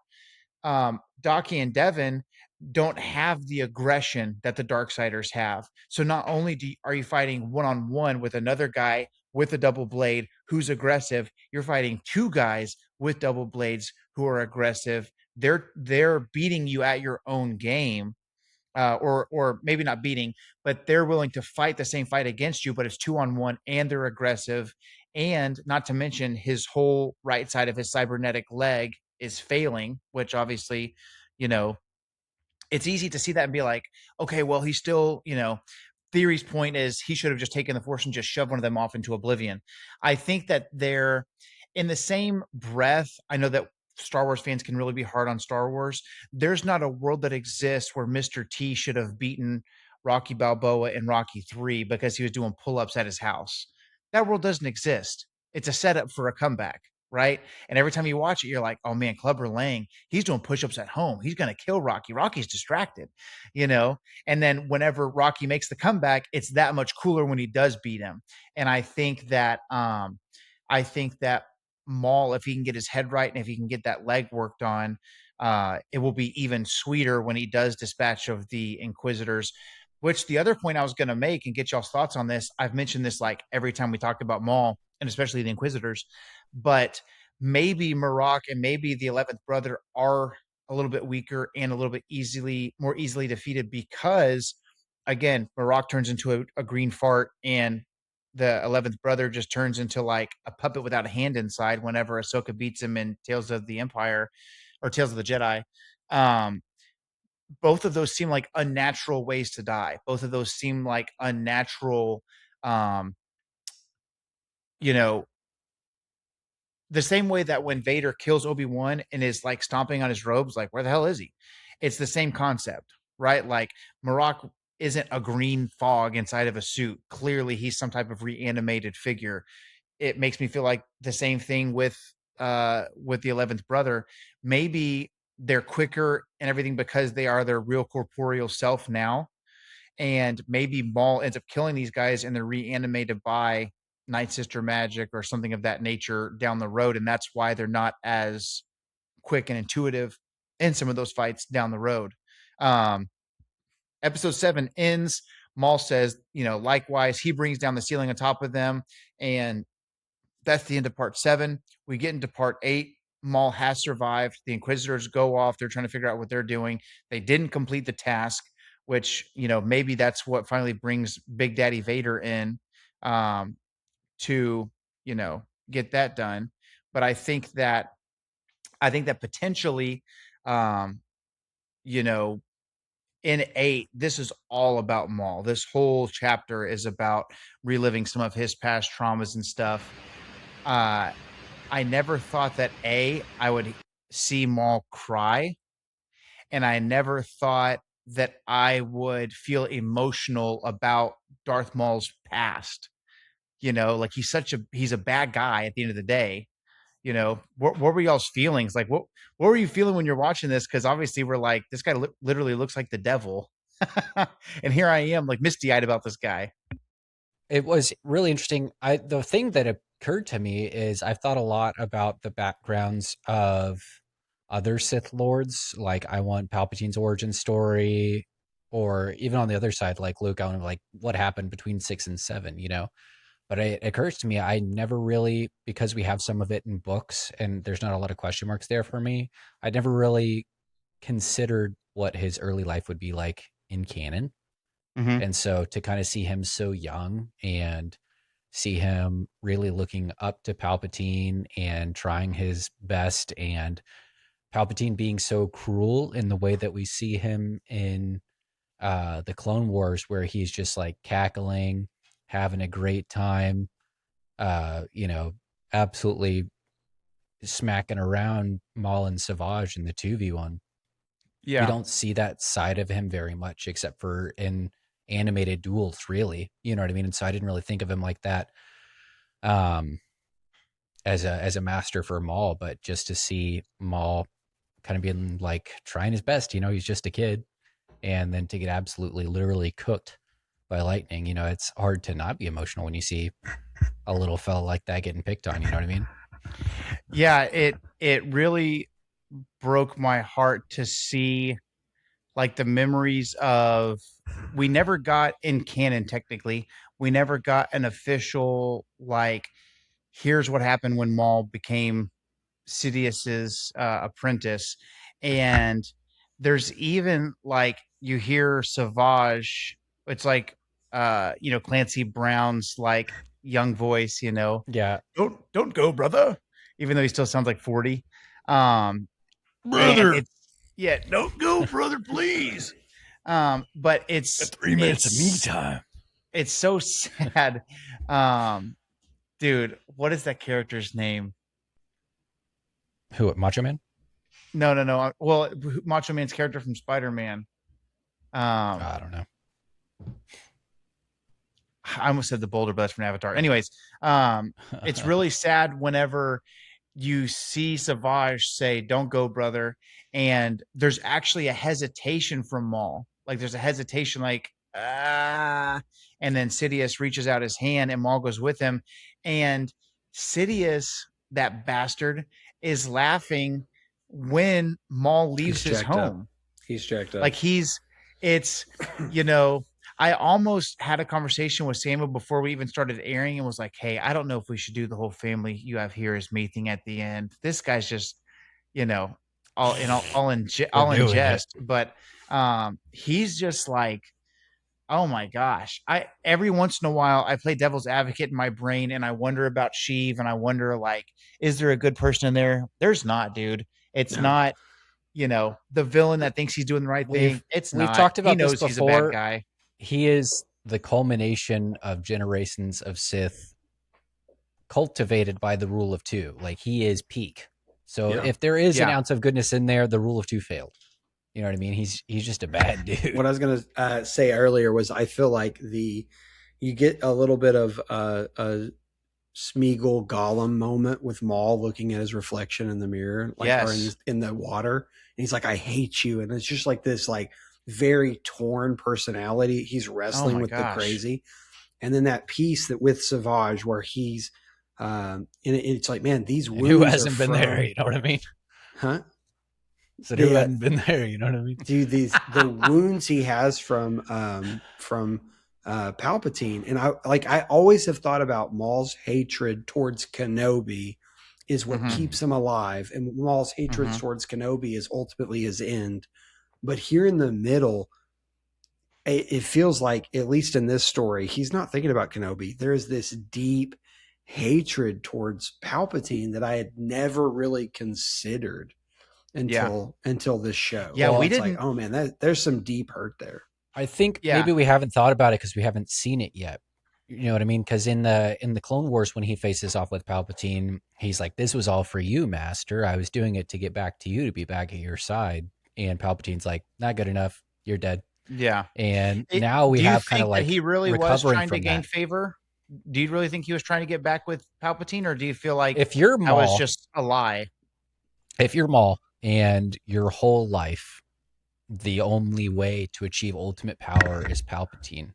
Speaker 2: Daki and Devin don't have the aggression that the Darksiders have. So not only are you fighting one-on-one with another guy with a double blade who's aggressive, you're fighting two guys with double blades who are aggressive. They're beating you at your own game, or maybe not beating, but they're willing to fight the same fight against you, but it's 2-on-1 and they're aggressive. And not to mention his whole right side of his cybernetic leg is failing, which obviously, you know, it's easy to see that and be like, okay, well, he's still, you know, theory's point is he should have just taken the Force and just shoved one of them off into oblivion. I think that they're in the same breath. I know that Star Wars fans can really be hard on Star Wars. There's not a world that exists where Mr. T should have beaten Rocky Balboa in Rocky 3 because he was doing pull-ups at his house. That world doesn't exist. It's a setup for a comeback, right? And every time you watch it, you're like, oh man, Clubber Lang, he's doing push-ups at home. He's going to kill Rocky. Rocky's distracted, you know? And then whenever Rocky makes the comeback, it's that much cooler when he does beat him. And I think that Maul, if he can get his head right and if he can get that leg worked on, it will be even sweeter when he does dispatch of the Inquisitors. Which the other point I was going to make and get y'all's thoughts on this, I've mentioned this like every time we talk about Maul and especially the Inquisitors, but maybe Marok and maybe the 11th brother are a little bit weaker and a little bit more easily defeated because, again, Marok turns into a green fart and the 11th brother just turns into like a puppet without a hand inside whenever Ahsoka beats him in Tales of the Empire or Tales of the Jedi. Both of those seem like unnatural ways to die. Both of those seem like unnatural, you know, the same way that when Vader kills Obi-Wan and is like stomping on his robes, like, where the hell is he? It's the same concept, right? Like Marok isn't a green fog inside of a suit. Clearly he's some type of reanimated figure. It makes me feel like the same thing with the 11th brother. Maybe they're quicker and everything because they are their real corporeal self now. And maybe Maul ends up killing these guys and they're reanimated by Night Sister magic or something of that nature down the road. And that's why they're not as quick and intuitive in some of those fights down the road. Episode 7 ends. Maul says, you know, likewise, he brings down the ceiling on top of them. And that's the end of part 7. We get into part 8. Maul has survived. The Inquisitors go off. They're trying to figure out what they're doing. They didn't complete the task, which, you know, maybe that's what finally brings Big Daddy Vader in to, you know, get that done. But I think that potentially, you know, in 8, this is all about Maul. This whole chapter is about reliving some of his past traumas and stuff. I never thought that I would see Maul cry, and I never thought that I would feel emotional about Darth Maul's past. You know, like he's a bad guy at the end of the day. You know, what were y'all's feelings? Like, what were you feeling when you're watching this? Because obviously we're like, this guy literally looks like the devil. And here I am like misty-eyed about this guy.
Speaker 3: It was really interesting. The thing that occurred to me is I've thought a lot about the backgrounds of other Sith Lords. Like, I want Palpatine's origin story, or even on the other side, like Luke, I want to like what happened between 6 and 7, you know? But it occurs to me, I never really, because we have some of it in books and there's not a lot of question marks there for me, I never really considered what his early life would be like in canon.
Speaker 2: Mhm.
Speaker 3: And so to kind of see him so young and see him really looking up to Palpatine and trying his best, and Palpatine being so cruel in the way that we see him in the Clone Wars, where he's just like cackling, having a great time, you know, absolutely smacking around Maul and Savage in the 2v1. We
Speaker 2: Yeah.
Speaker 3: don't see that side of him very much, except for in animated duels, really. You know what I mean? And so I didn't really think of him like that as a master for Maul, but just to see Maul kind of being like trying his best, you know, he's just a kid, and then to get absolutely literally cooked by lightning, you know, it's hard to not be emotional when you see a little fella like that getting picked on, you know what I mean?
Speaker 2: Yeah, it really broke my heart to see like the memories of, we never got in canon, technically we never got an official like, here's what happened when Maul became Sidious's apprentice. And there's even like, you hear Savage, it's like you know, Clancy Brown's like young voice, you know,
Speaker 3: Yeah.
Speaker 2: don't go, brother, even though he still sounds like 40. And
Speaker 1: Brother,
Speaker 2: it's, yeah, don't go, brother, please. But it's
Speaker 1: 3 minutes of me
Speaker 2: it's
Speaker 1: time.
Speaker 2: it's so sad. Dude, what is that character's name?
Speaker 3: Who, Macho Man?
Speaker 2: No. Well, Macho Man's character from Spider-Man.
Speaker 3: I don't know.
Speaker 2: I almost said the Boulder, but that's from Avatar. Anyways, it's really sad whenever you see Savage say, "Don't go, brother," and there's actually a hesitation from Maul. Like there's a hesitation, like and then Sidious reaches out his hand, and Maul goes with him, and Sidious, that bastard, is laughing when Maul leaves his home.
Speaker 4: He's jacked up.
Speaker 2: Like it's, you know, I almost had a conversation with Samuel before we even started airing and was like, hey, I don't know if we should do the whole family you have here is me thing at the end. This guy's just, you know, all in jest. But he's just like, oh my gosh. Every once in a while I play devil's advocate in my brain and I wonder about Sheev, and I wonder like, is there a good person in there? There's not, dude. It's not, you know, the villain that thinks he's doing the right thing.
Speaker 3: We've talked about
Speaker 2: he knows
Speaker 3: this
Speaker 2: he's a
Speaker 3: before.
Speaker 2: bad guy.
Speaker 3: He is the culmination of generations of Sith cultivated by the rule of 2. Like, he is peak. So if there is an ounce of goodness in there, the rule of 2 failed. You know what I mean? He's just a bad dude.
Speaker 4: What I was going to say earlier was I feel like you get a little bit of a Smeagol Gollum moment with Maul looking at his reflection in the mirror, like or in the water, and he's like, "I hate you," and it's just like this, like very torn personality. He's wrestling with the crazy, and then that piece that with Savage where he's, and it's like, man, these wounds.
Speaker 3: Who hasn't been there? You know what I mean?
Speaker 4: Huh?
Speaker 3: So who hadn't been there? You know what I mean?
Speaker 4: Dude, the wounds he has from Palpatine, and I always have thought about Maul's hatred towards Kenobi is what keeps him alive, and Maul's hatred towards Kenobi is ultimately his end. But here in the middle, it feels like, at least in this story, he's not thinking about Kenobi. There is this deep hatred towards Palpatine that I had never really considered until this show.
Speaker 2: Yeah, we didn't.
Speaker 4: Like, oh man, there's some deep hurt there.
Speaker 3: I think maybe we haven't thought about it because we haven't seen it yet. You know what I mean? Because in the Clone Wars, when he faces off with Palpatine, he's like, "This was all for you, Master. I was doing it to get back to you, to be back at your side." And Palpatine's like, "Not good enough. You're dead."
Speaker 2: Yeah.
Speaker 3: And now we have kind of like,
Speaker 2: he really was trying to gain
Speaker 3: that.
Speaker 2: favor. Do you really think he was trying to get back with Palpatine, or do you feel like
Speaker 3: if you're Maul,
Speaker 2: that was just a lie?
Speaker 3: If you're Maul and your whole life, the only way to achieve ultimate power is Palpatine,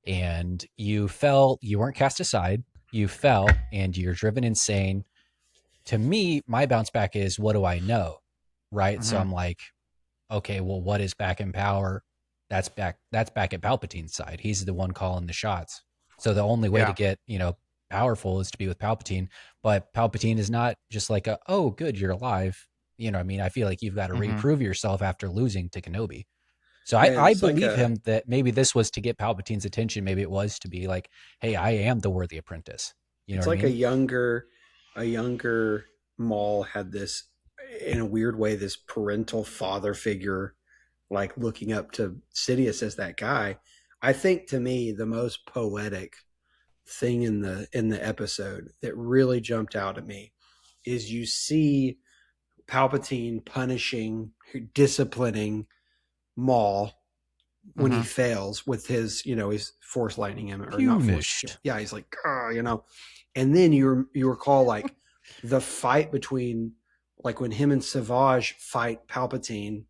Speaker 3: and you fell, you weren't cast aside, you fell, and you're driven insane. To me, my bounce back is, what do I know? right? So
Speaker 2: Mhm.
Speaker 3: I'm like, okay, well, what is back in power? That's back at Palpatine's side. He's the one calling the shots. So the only way to
Speaker 2: Yeah.
Speaker 3: get, powerful is to be with Palpatine. But Palpatine is not just like oh, good, you're alive. You know what I mean? I feel like you've got to
Speaker 2: Mhm.
Speaker 3: reprove yourself after losing to Kenobi. So
Speaker 4: And
Speaker 3: I
Speaker 4: it's like
Speaker 3: believe
Speaker 4: a
Speaker 3: him that maybe this was to get Palpatine's attention. Maybe it was to be like, hey, I am the worthy apprentice. You know
Speaker 4: it's
Speaker 3: what I
Speaker 4: like a
Speaker 3: mean?
Speaker 4: younger Maul had this, in a weird way, this parental father figure, like looking up to Sidious as that guy. I think, to me, the most poetic thing in the episode that really jumped out at me is you see Palpatine punishing, disciplining Maul when he
Speaker 2: Mhm.
Speaker 4: fails with his, he's force lightning him, or not force.
Speaker 3: Punished.
Speaker 4: Yeah, he's like, and then you recall like the fight between, like when him and Savage fight Palpatine.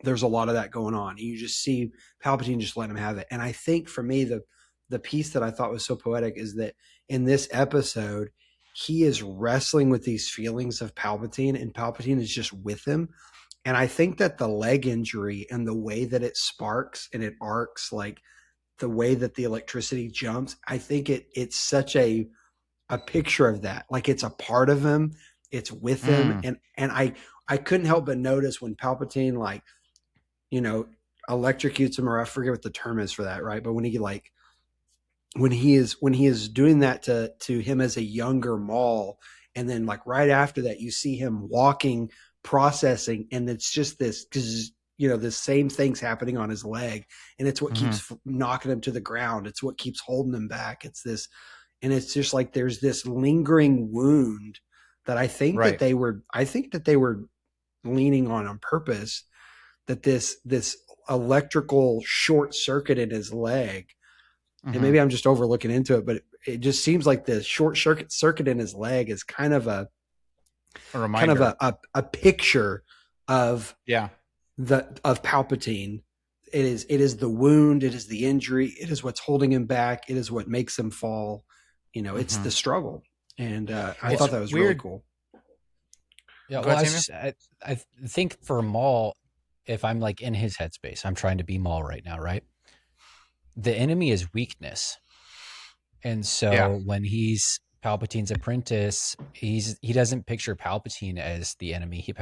Speaker 4: There's a lot of that going on. You just see Palpatine just let him have it. And I think, for me, the piece that I thought was so poetic is that in this episode, he is wrestling with these feelings of Palpatine, and Palpatine is just with him. And I think that the leg injury and the way that it sparks and it arcs, like the way that the electricity jumps, I think it's such a picture of that. Like, it's a part of him, it's with him.
Speaker 2: Mm.
Speaker 4: And I couldn't help but notice when Palpatine, like, you know, electrocutes him, or I forget what the term is for that, right? But when he is doing that to him as a younger Maul, and then like right after that, you see him walking, processing, and it's just this, because the same thing's happening on his leg, and it's what
Speaker 2: Mhm.
Speaker 4: keeps knocking him to the ground. It's what keeps holding him back. It's this, and it's just like there's this lingering wound that
Speaker 2: Right.
Speaker 4: I think that they were leaning on purpose, that this electrical short circuit in his leg, and
Speaker 2: Mhm.
Speaker 4: maybe I'm just overlooking into it, but it just seems like the short circuit in his leg is kind of a
Speaker 2: A reminder.
Speaker 4: a picture of
Speaker 2: Yeah.
Speaker 4: of Palpatine. It is the wound, it is the injury, it is what's holding him back, it is what makes him fall. It's the
Speaker 2: Mhm.
Speaker 4: struggle, and I
Speaker 2: It's
Speaker 4: thought that was really
Speaker 2: weird.
Speaker 4: cool.
Speaker 3: Yeah,
Speaker 2: Go
Speaker 3: well,
Speaker 2: ahead, Samuel.
Speaker 3: I think for Maul, if I'm like in his headspace, I'm trying to be Maul right now, right? The enemy is weakness. And
Speaker 2: Yeah.
Speaker 3: so when he's Palpatine's apprentice, he doesn't picture Palpatine as the enemy. He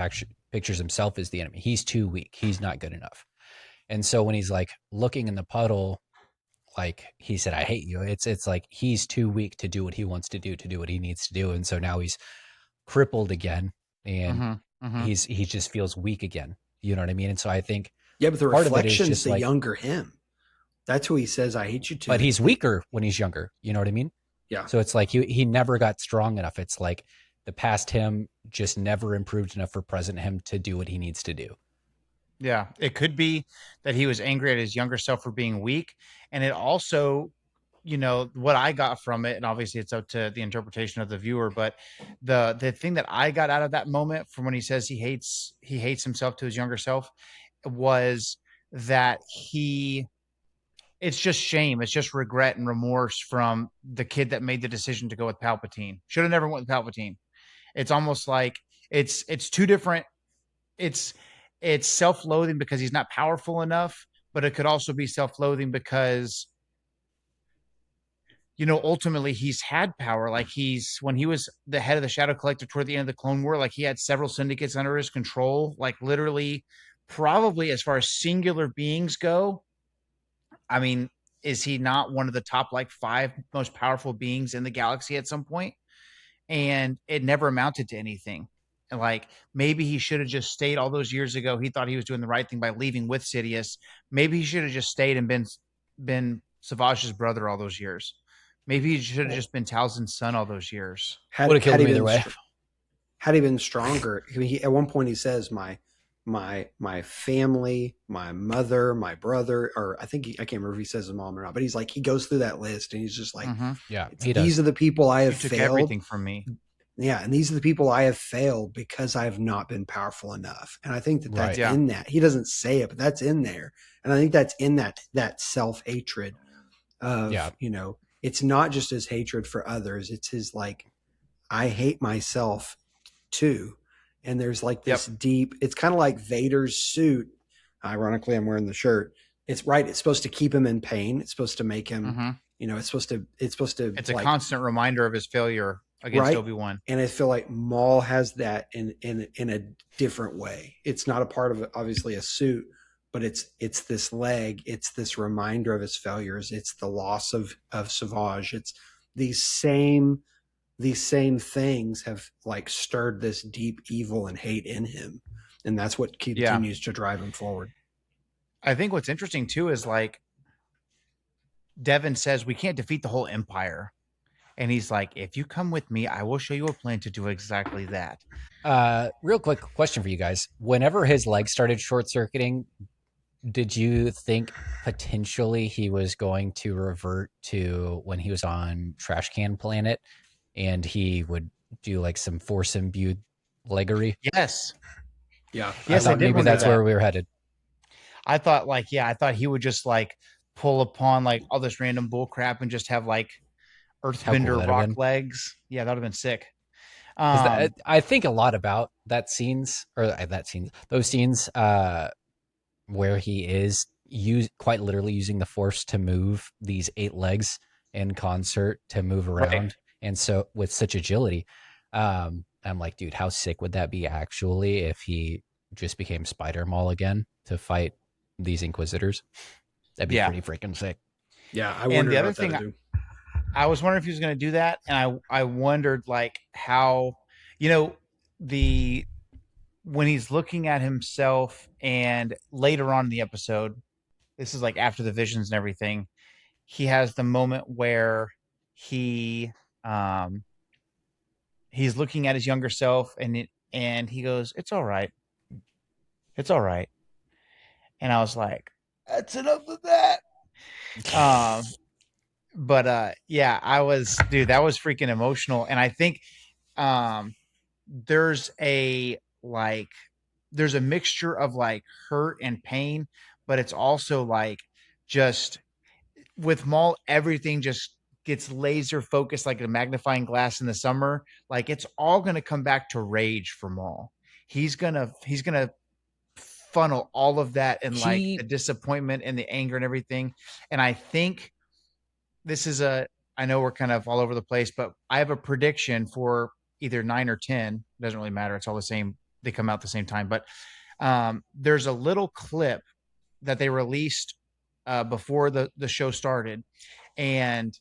Speaker 3: pictures himself as the enemy. He's too weak. He's not good enough. And so when he's like looking in the puddle, like he said, I hate you. It's like he's too weak to do what he wants to do what he needs to do. And so now he's crippled again, and
Speaker 2: Mhm. Mhm.
Speaker 3: he just feels weak again. You know what I mean? And so I think
Speaker 4: Yeah, but the
Speaker 3: part of it is
Speaker 4: reflection's
Speaker 3: just
Speaker 4: the
Speaker 3: like,
Speaker 4: younger him. That's who he says, I hate you to.
Speaker 3: but
Speaker 4: It's
Speaker 3: he's
Speaker 4: the
Speaker 3: weaker when he's younger. You know what I mean?
Speaker 4: Yeah.
Speaker 3: So it's like he never got strong enough. It's like the past him just never improved enough for present him to do what he needs to do.
Speaker 2: Yeah. It could be that he was angry at his younger self for being weak, and it also, what I got from it, and obviously it's up to the interpretation of the viewer, but the thing that I got out of that moment from when he says he hates himself to his younger self was that it's just shame. It's just regret and remorse from the kid that made the decision to go with Palpatine. Should have never went with Palpatine. It's almost like it's two different. It's it's self-loathing because he's not powerful enough, but it could also be self-loathing because ultimately he's had power. Like when he was the head of the Shadow Collective toward the end of the Clone War, like he had several syndicates under his control. Like literally, probably as far as singular beings go, I mean, is he not one of the top like 5 most powerful beings in the galaxy at some point? And it never amounted to anything. And like maybe he should have just stayed all those years ago. He thought he was doing the right thing by leaving with Sidious. Maybe he should have just stayed and been Savage's brother all those years. Maybe he should have just been Talzin's son all those years.
Speaker 3: Would have killed him either way.
Speaker 4: Had he been stronger, at one point he says, my family, my mother, my brother, or I can't remember if he says his mom or not, but he's like, he goes through that list and he's just like,
Speaker 2: Mhm.
Speaker 3: Yeah,
Speaker 4: these
Speaker 3: does.
Speaker 4: are the people I
Speaker 2: You
Speaker 4: have
Speaker 2: took
Speaker 4: failed.
Speaker 2: everything from me.
Speaker 4: Yeah, and these are the people I have failed because I have not been powerful enough. And I think that that's
Speaker 3: Right.
Speaker 4: in that. He doesn't say it, but that's in there. And I think that's in that self-hatred of,
Speaker 3: Yeah.
Speaker 4: it's not just his hatred for others. It's his like, I hate myself too. and there's like this deep. It's kind of like Vader's suit. Ironically, I'm wearing the shirt. It's right. It's supposed to keep him in pain. It's supposed to make him. It's supposed to.
Speaker 2: It's a constant reminder of his failure against Obi-Wan.
Speaker 4: And I feel like Maul has that in a different way. It's not a part of obviously a suit, but it's this leg. It's this reminder of his failures. It's the loss of Savage. It's these same things have like stirred this deep evil and hate in him, and that's what continues to drive him forward.
Speaker 2: I think what's interesting too is like Devin says we can't defeat the whole empire. And he's like, if you come with me, I will show you a plan to do exactly that.
Speaker 3: Real quick question for you guys. Whenever his leg started short-circuiting, did you think potentially he was going to revert to when he was on Trash Can Planet and he would do like some force-imbued leggery?
Speaker 2: Yes.
Speaker 4: Yeah.
Speaker 2: Yes,
Speaker 3: I thought maybe that's where we were headed.
Speaker 2: I thought he would just like pull upon like all this random bull crap and just have like Earthbender
Speaker 3: cool
Speaker 2: rock legs. Yeah, that would have been sick.
Speaker 3: I think a lot about those scenes where he is quite literally using the Force to move these 8 legs in concert to move around, and so with such agility. I'm like, dude, how sick would that be actually if he just became Spider Maul again to fight these Inquisitors? That'd be pretty freaking sick.
Speaker 4: Yeah, I wonder.
Speaker 2: And the other thing, I was wondering if he was going to do that, and I wondered like how, when he's looking at himself, and later on in the episode, this is like after the visions and everything, he has the moment where he's looking at his younger self, and he goes, "It's all right, it's all right," and I was like, "That's enough of that." But that was freaking emotional. And I think there's a mixture of like hurt and pain, but it's also like just with Maul, everything just gets laser focused like a magnifying glass in the summer. Like it's all going to come back to rage for Maul. He's going to funnel all of that and like the disappointment and the anger and everything. And I think I know we're kind of all over the place, but I have a prediction for either 9 or 10. It doesn't really matter. It's all the same. They come out at the same time. But there's a little clip that they released before the show started. And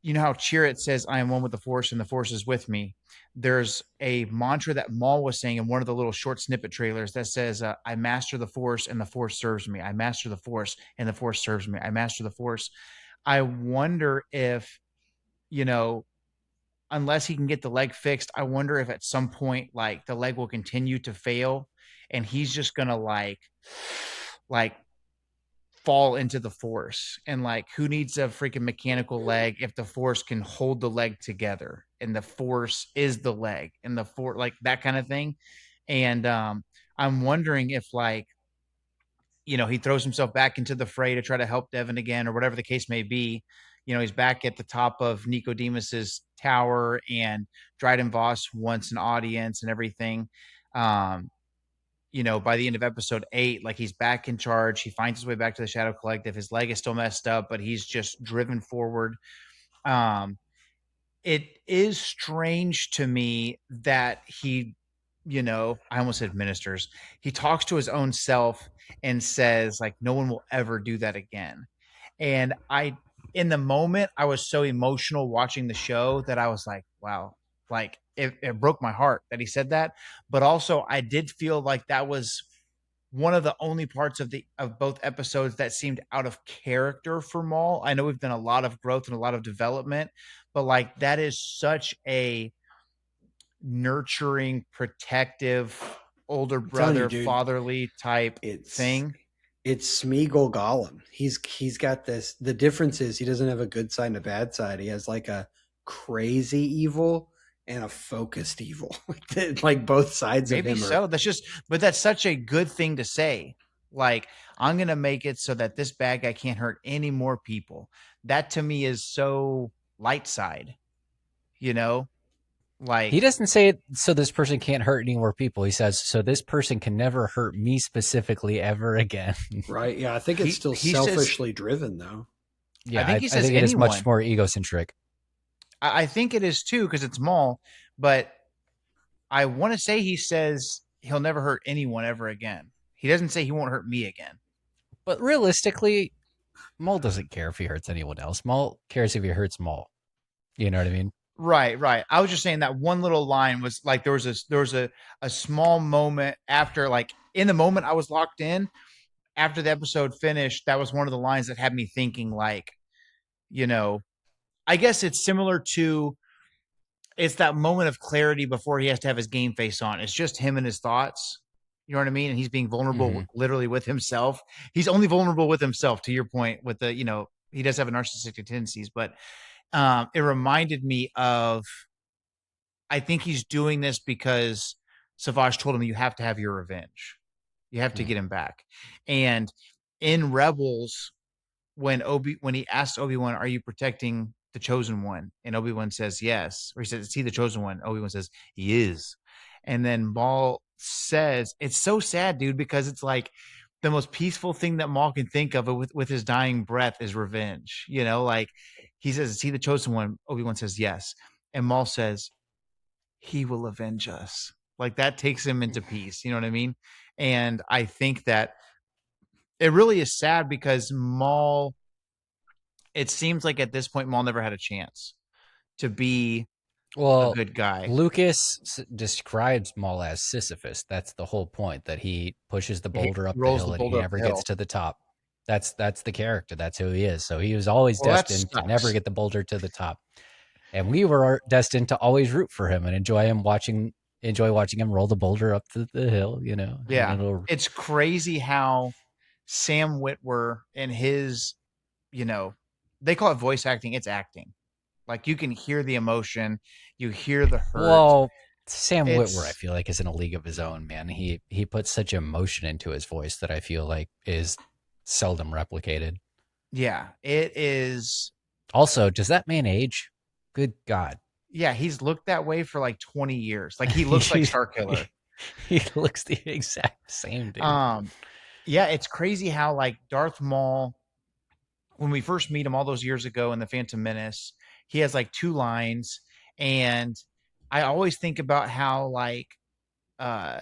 Speaker 2: you know how Chirrut says, "I am one with the Force and the Force is with me." There's a mantra that Maul was saying in one of the little short snippet trailers that says, "I master the Force and the Force serves me. I master the Force and the Force serves me. I master the Force." I wonder if, unless he can get the leg fixed, I wonder if at some point, like the leg will continue to fail and he's just going to like fall into the Force. And like, who needs a freaking mechanical leg if the Force can hold the leg together and the Force is the leg and the Force, like that kind of thing. And I'm wondering if like, he throws himself back into the fray to try to help Devin again, or whatever the case may be. He's back at the top of Nicodemus's tower, and Dryden Voss wants an audience and everything. By the end of episode 8, like he's back in charge. He finds his way back to the Shadow Collective. His leg is still messed up, but he's just driven forward. It is strange to me that he, I almost said ministers. He talks to his own self and says like, no one will ever do that again. And in the moment, I was so emotional watching the show that I was like, wow, like it broke my heart that he said that. But also I did feel like that was one of the only parts of both episodes that seemed out of character for Maul. I know we've done a lot of growth and a lot of development, but like that is such a nurturing, protective, older brother, fatherly type thing.
Speaker 4: It's Smeagol Gollum. He's got this. The difference is he doesn't have a good side and a bad side. He has like a crazy evil and a focused evil. Like both sides of him.
Speaker 2: Maybe so. But that's such a good thing to say. Like, I'm gonna make it so that this bad guy can't hurt any more people. That to me is so light side, Like
Speaker 3: He doesn't say it so this person can't hurt any more people. He says, so this person can never hurt me specifically ever again.
Speaker 4: Right? Yeah, I think it's still
Speaker 2: he says,
Speaker 4: selfishly driven, though.
Speaker 3: Yeah,
Speaker 2: I think he
Speaker 3: I
Speaker 2: says
Speaker 3: think it is much
Speaker 2: anyone.
Speaker 3: more egocentric.
Speaker 2: I think it is too because it's Maul, but I want to say he says he'll never hurt anyone ever again. He doesn't say he won't hurt me again.
Speaker 3: But realistically, Maul doesn't care if he hurts anyone else. Maul cares if he hurts Maul. You know what I mean?
Speaker 2: Right, right. I was just saying that one little line was like there was a small moment after, like in the moment I was locked in after the episode finished. That was one of the lines that had me thinking, like, you know, I guess it's similar to it's that moment of clarity before he has to have his game face on. It's just him and his thoughts. You know what I mean? And he's being vulnerable
Speaker 3: Mhm.
Speaker 2: literally with himself. He's only vulnerable with himself, to your point, with the, he does have a narcissistic tendencies, but it reminded me of, I think he's doing this because Savage told him, you have to have your revenge. You have to
Speaker 3: Mhm.
Speaker 2: get him back. And in Rebels, when he asked Obi-Wan, "Are you protecting the chosen one?" and Obi-Wan says yes, or he says, "Is he the chosen one?" Obi-Wan says, "He is." And then Maul says, it's so sad, dude, because it's like the most peaceful thing that Maul can think of with his dying breath is revenge. Like he says, "Is he the chosen one?" Obi-Wan says yes. And Maul says, "He will avenge us." Like that takes him into peace. You know what I mean? And I think that it really is sad because Maul, it seems like at this point Maul never had a chance to be a
Speaker 3: Well,
Speaker 2: good guy.
Speaker 3: Lucas describes Maul as Sisyphus. That's the whole point, that he pushes the
Speaker 2: He
Speaker 3: boulder up the
Speaker 2: rolls the
Speaker 3: hill and he
Speaker 2: boulder up
Speaker 3: never
Speaker 2: the
Speaker 3: gets
Speaker 2: hill.
Speaker 3: to the top. That's the character. That's who he is. So he was always
Speaker 2: Well, that
Speaker 3: destined to never
Speaker 2: sucks.
Speaker 3: get the boulder to the top. And we were destined to always root for him and enjoy watching him roll the boulder up the hill, and
Speaker 2: Yeah. It's crazy how Sam Witwer and his, they call it voice acting. It's acting. Like you can hear the emotion, you hear the hurt.
Speaker 3: well, Sam Witwer, I
Speaker 2: It's
Speaker 3: feel like, is in a league of his own, man. He puts such emotion into his voice that I feel like is seldom replicated.
Speaker 2: yeah, it is.
Speaker 3: Also, does that man age? Good God.
Speaker 2: Yeah, he's looked that way for like 20 years. Like he looks like Starkiller.
Speaker 3: He looks the exact same, dude.
Speaker 2: Yeah, it's crazy how like Darth Maul, when we first meet him all those years ago in the Phantom Menace, he has like two lines, and I always think about how like uh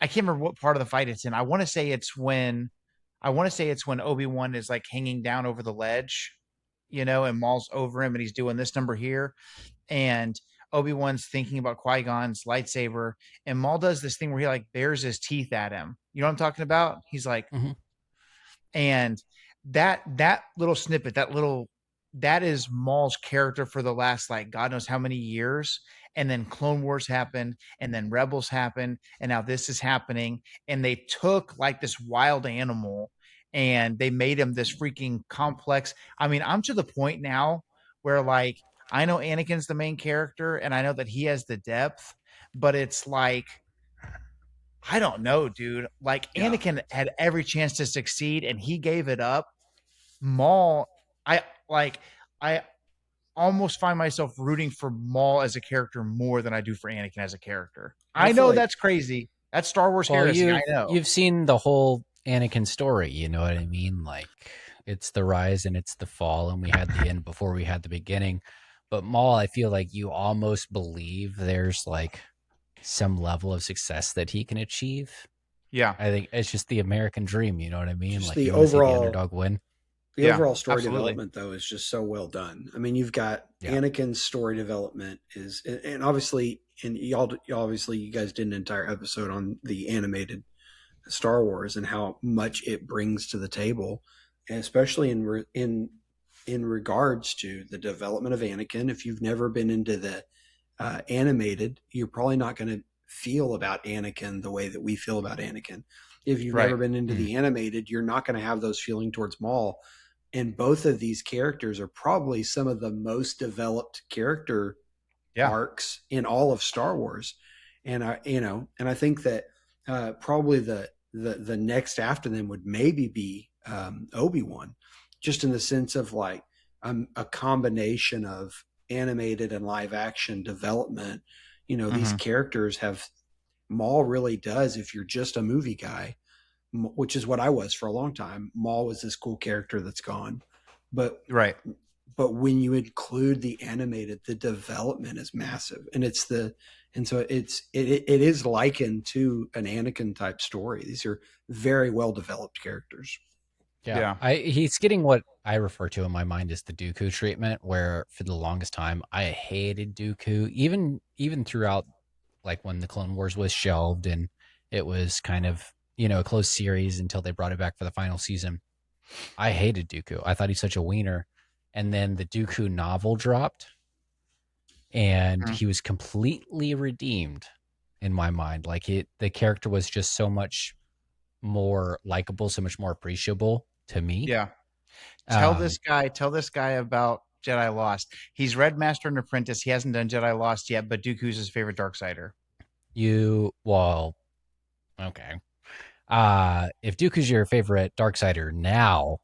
Speaker 2: I can't remember what part of the fight it's in. I want to say it's when Obi-Wan is like hanging down over the ledge, and Maul's over him and he's doing this number here, and Obi-Wan's thinking about Qui-Gon's lightsaber, and Maul does this thing where he like bares his teeth at him. You know what I'm talking about? He's like,
Speaker 3: Mhm.
Speaker 2: and that little snippet, that is Maul's character for the last like God knows how many years. And then Clone Wars happened, and then Rebels happened, and now this is happening. And they took like this wild animal and they made him this freaking complex. I mean, I'm to the point now where like I know Anakin's the main character and I know that he has the depth, but it's like I don't know, dude. Like
Speaker 4: Yeah.
Speaker 2: Anakin had every chance to succeed and he gave it up. Maul, I almost find myself rooting for Maul as a character more than I do for Anakin as a character.
Speaker 4: I
Speaker 2: I
Speaker 4: feel
Speaker 2: know
Speaker 4: like
Speaker 2: that's crazy. That's Star Wars
Speaker 3: Well,
Speaker 2: heresy. I
Speaker 3: you've
Speaker 2: know.
Speaker 3: you've seen the whole Anakin story, you know what I mean? Like, it's the rise and it's the fall, and we had the end before we had the beginning. But Maul, I feel like you almost believe there's like some level of success that he can achieve.
Speaker 2: Yeah.
Speaker 3: I think it's just the American dream, you know what I mean?
Speaker 4: just
Speaker 3: Like,
Speaker 4: the
Speaker 3: you want to see the
Speaker 4: overall
Speaker 3: underdog win.
Speaker 4: the
Speaker 2: Yeah,
Speaker 4: overall story
Speaker 2: absolutely.
Speaker 4: development though is just so well done. I mean, you've got
Speaker 3: Yeah.
Speaker 4: Anakin's story development is, and obviously, and y'all obviously you guys did an entire episode on the animated Star Wars and how much it brings to the table, and especially in regards to the development of Anakin. If you've never been into the animated, you're probably not going to feel about Anakin the way that we feel about Anakin. If you've
Speaker 2: Right.
Speaker 4: never been into the animated, you're not going to have those feeling towards Maul. And both of these characters are probably some of the most developed character
Speaker 2: Yeah.
Speaker 4: arcs in all of Star Wars. And I think that probably the next after them would maybe be Obi-Wan, just in the sense of like a combination of animated and live action development, these
Speaker 2: Mhm.
Speaker 4: characters have, Maul really does, if you're just a movie guy, which is what I was for a long time. Maul was this cool character that's gone. But
Speaker 2: Right.
Speaker 4: when you include the animated, the development is massive. And so it is likened to an Anakin type story. These are very well developed characters.
Speaker 3: Yeah.
Speaker 2: Yeah.
Speaker 3: He's getting what I refer to in my mind as the Dooku treatment, where for the longest time I hated Dooku, even throughout like when the Clone Wars was shelved and it was kind of, a closed series until they brought it back for the final season. I hated Dooku. I thought he's such a wiener. And then the Dooku novel dropped and
Speaker 2: Mhm.
Speaker 3: he was completely redeemed in my mind. Like the character was just so much more likable, so much more appreciable to me.
Speaker 2: Yeah. Tell
Speaker 3: Um,
Speaker 2: this guy about Jedi Lost. He's read Master and Apprentice. He hasn't done Jedi Lost yet, but Dooku's his favorite Darksider.
Speaker 3: well, okay. If Dooku's your favorite Darksider now,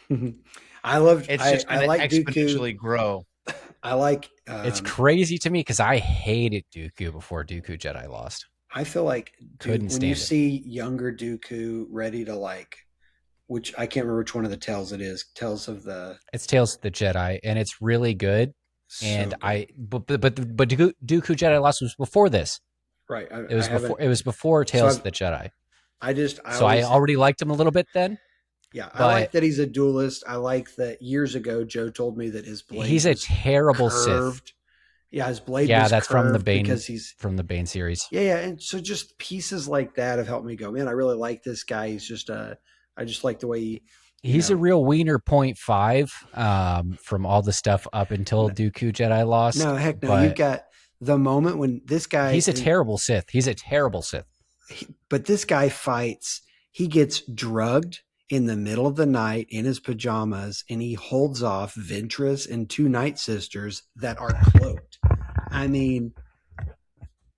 Speaker 2: It's just
Speaker 4: I
Speaker 2: going to
Speaker 4: like
Speaker 2: exponentially
Speaker 4: Dooku.
Speaker 2: grow.
Speaker 4: I like,
Speaker 3: it's crazy to me because I hated Dooku before Dooku Jedi Lost.
Speaker 4: I feel like
Speaker 3: Couldn't
Speaker 4: when you
Speaker 3: stand it.
Speaker 4: see younger Dooku ready to which I can't remember which one of the Tales it is. Tales of the
Speaker 3: It's Tales of the Jedi, and it's really good. And
Speaker 4: good.
Speaker 3: but Dooku Jedi Lost was before this.
Speaker 4: Right.
Speaker 3: It was before Tales of the Jedi.
Speaker 4: I
Speaker 3: So I already liked him a little bit then.
Speaker 4: Yeah, I like
Speaker 3: But
Speaker 4: that he's a duelist. I like that years ago Joe told me that his blade
Speaker 3: he's a
Speaker 4: was
Speaker 3: terrible
Speaker 4: curved.
Speaker 3: Sith.
Speaker 4: Yeah, his blade
Speaker 3: Yeah,
Speaker 4: was
Speaker 3: that's from the
Speaker 4: curved
Speaker 3: Bane
Speaker 4: because he's
Speaker 3: series.
Speaker 4: yeah. And so just pieces like that have helped me go, man, I really like this guy. I just like the way
Speaker 3: He's a real wiener 0.5 from all the stuff up until Dooku Jedi Lost.
Speaker 4: No, heck no. You've
Speaker 3: But
Speaker 4: got the moment when this guy
Speaker 3: he's a terrible Sith. He's a terrible Sith.
Speaker 4: but this guy fights. He gets drugged in the middle of the night in his pajamas, and he holds off Ventress and two Night Sisters that are cloaked. I mean,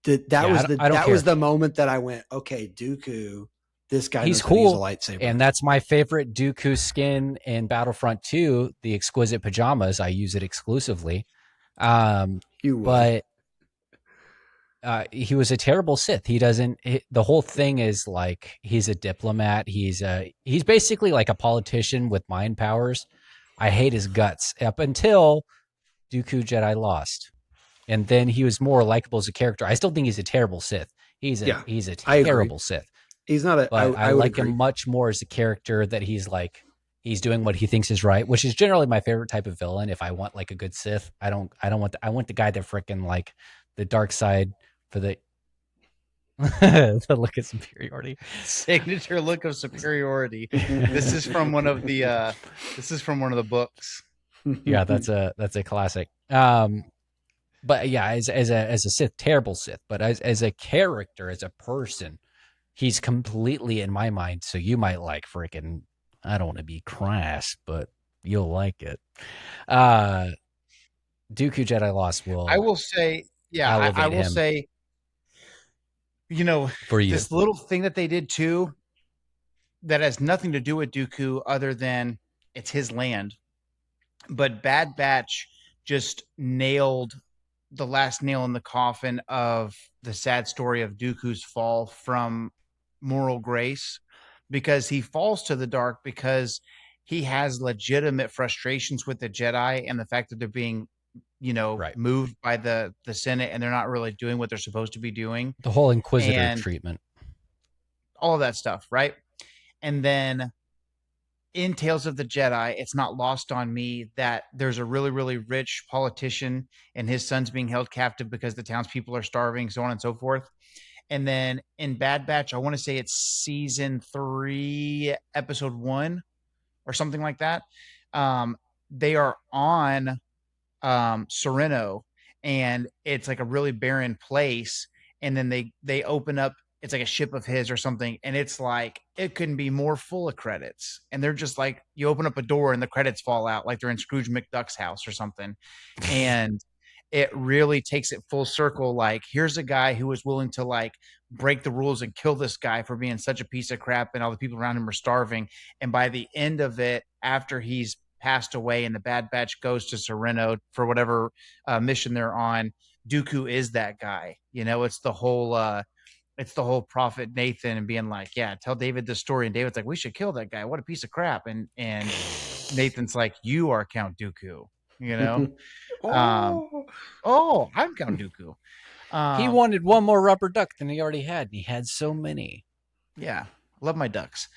Speaker 4: that was the moment that I went, okay, Dooku, this guy
Speaker 3: he's
Speaker 4: knows
Speaker 3: cool.
Speaker 4: how to use a lightsaber.
Speaker 3: And that's my favorite Dooku skin in Battlefront 2, the exquisite pajamas. I use it exclusively. But he was a terrible Sith. The whole thing is like he's a diplomat. He's basically like a politician with mind powers. I hate his guts up until Dooku Jedi Lost. And then he was more likable as a character. I still think he's a terrible Sith. He's a terrible Sith.
Speaker 4: He's not a.
Speaker 3: But I like him much more as a character that he's doing what he thinks is right, which is generally my favorite type of villain. If I want like a good Sith, I want the guy that freaking like the dark side for the the look of superiority.
Speaker 2: Signature look of superiority. This is from one of the books.
Speaker 3: Yeah, that's a classic. But yeah, as a Sith, terrible Sith, but as a character, as a person, he's completely in my mind. So you might like freaking, I don't want to be crass, but you'll like it. Dooku Jedi Lost will.
Speaker 2: I will say, yeah, I will say,
Speaker 3: for you,
Speaker 2: this little thing that they did too, that has nothing to do with Dooku other than it's his land. But Bad Batch just nailed the last nail in the coffin of the sad story of Dooku's fall from moral grace, because he falls to the dark because he has legitimate frustrations with the Jedi and the fact that they're being, moved by the Senate and they're not really doing what they're supposed to be doing.
Speaker 3: The whole Inquisitor treatment.
Speaker 2: All of that stuff, right? And then in Tales of the Jedi, it's not lost on me that there's a really, really rich politician and his son's being held captive because the townspeople are starving, so on and so forth. And then in Bad Batch, I want to say it's season 3, episode 1 or something like that. They are on Sereno, and it's like a really barren place. And then they open up, it's like a ship of his or something, and it's like it couldn't be more full of credits. And they're just like, you open up a door and the credits fall out like they're in Scrooge McDuck's house or something. And it really takes it full circle. Like, here's a guy who was willing to like break the rules and kill this guy for being such a piece of crap, and all the people around him are starving. And by the end of it, after he's passed away and the Bad Batch goes to Sereno for whatever mission they're on, Dooku is that guy. You know, it's the whole prophet Nathan and being like, yeah, tell David the story. And David's like, we should kill that guy. What a piece of crap. And Nathan's like, you are Count Dooku, you know? I'm Count Dooku.
Speaker 3: He wanted one more rubber duck than he already had. And he had so many.
Speaker 2: Yeah. Love my ducks.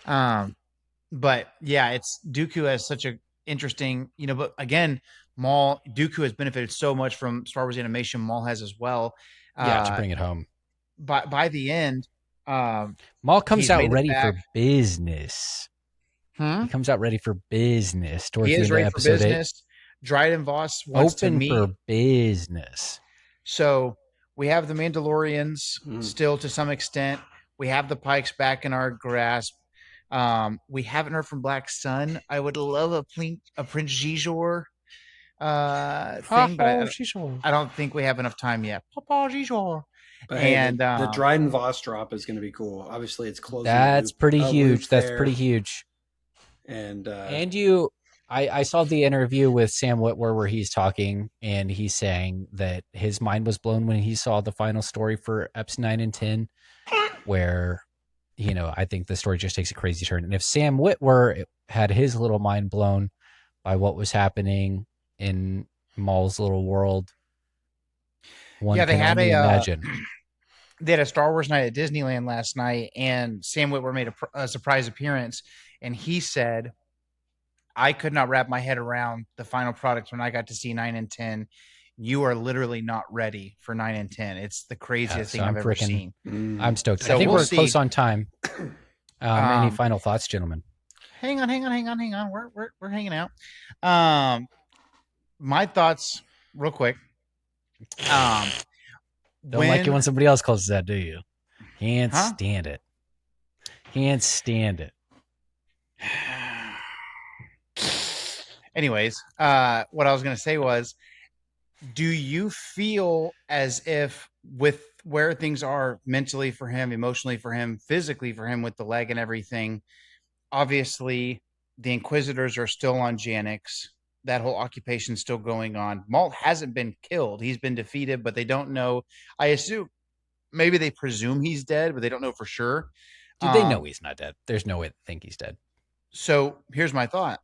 Speaker 2: But yeah, it's Dooku has such a interesting, you know, but again, Dooku has benefited so much from Star Wars animation. Maul has as well.
Speaker 3: To bring it home.
Speaker 2: By the end,
Speaker 3: Maul comes out ready for business. He comes out ready for business.
Speaker 2: He is ready for business. Dryden Voss wants to meet
Speaker 3: for business.
Speaker 2: So we have the Mandalorians still to some extent. We have the Pikes back in our grasp. We haven't heard from Black Sun. I would love a Prince Gijor thing, but I don't think we have enough time yet. Papa Gijor.
Speaker 4: But
Speaker 2: and
Speaker 4: the Dryden Voss drop is going to be cool. Obviously, it's closing.
Speaker 3: That's pretty huge. That's pretty huge.
Speaker 4: And
Speaker 3: I saw the interview with Sam Witwer where he's talking and he's saying that his mind was blown when he saw the final story for Eps 9 and 10, where, you know, I think the story just takes a crazy turn. And if Sam Witwer had his little mind blown by what was happening in Maul's little world, one can only imagine.
Speaker 2: They had a Star Wars night at Disneyland last night, and Sam Witwer made a surprise appearance, and he said, I could not wrap my head around the final product when I got to see 9 and 10. You are literally not ready for 9 and 10. It's the craziest thing I've ever seen.
Speaker 3: I'm stoked.
Speaker 2: So
Speaker 3: I think we're close on time. Any final thoughts, gentlemen?
Speaker 2: Hang on. We're hanging out. My thoughts, real quick.
Speaker 3: Don't like it when somebody else calls that, do you? Can't stand it. Can't stand it.
Speaker 2: Anyways, what I was going to say was, do you feel as if with where things are mentally for him, emotionally for him, physically for him with the leg and everything, obviously the Inquisitors are still on Janix. That whole occupation still going on. Maul hasn't been killed. He's been defeated, but they don't know. I assume maybe they presume he's dead, but they don't know for sure.
Speaker 3: Do they know he's not dead? There's no way to think he's dead.
Speaker 2: So here's my thought.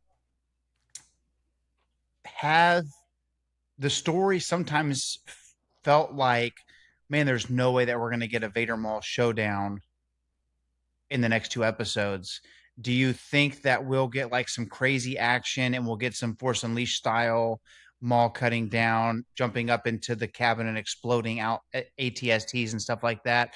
Speaker 2: Have the story sometimes felt like, man, there's no way that we're going to get a Vader Maul showdown in the next 2 episodes. Do you think that we'll get like some crazy action and we'll get some Force Unleashed style Maul cutting down, jumping up into the cabin and exploding out ATSTs and stuff like that,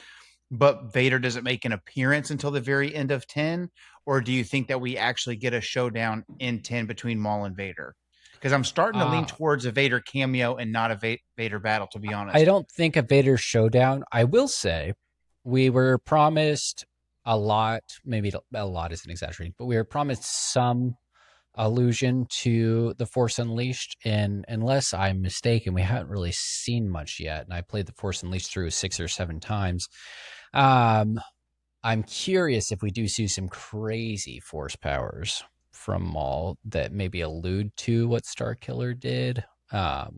Speaker 2: but Vader doesn't make an appearance until the very end of 10? Or do you think that we actually get a showdown in 10 between Maul and Vader? Because I'm starting to lean towards a Vader cameo and not a Vader battle, to be honest.
Speaker 3: I don't think a Vader showdown. I will say we were promised a lot, maybe a lot is an exaggeration, but we were promised some allusion to the Force Unleashed. And unless I'm mistaken, we haven't really seen much yet. And I played the Force Unleashed through 6 or 7 times. I'm curious if we do see some crazy Force powers from Maul that maybe allude to what Starkiller did.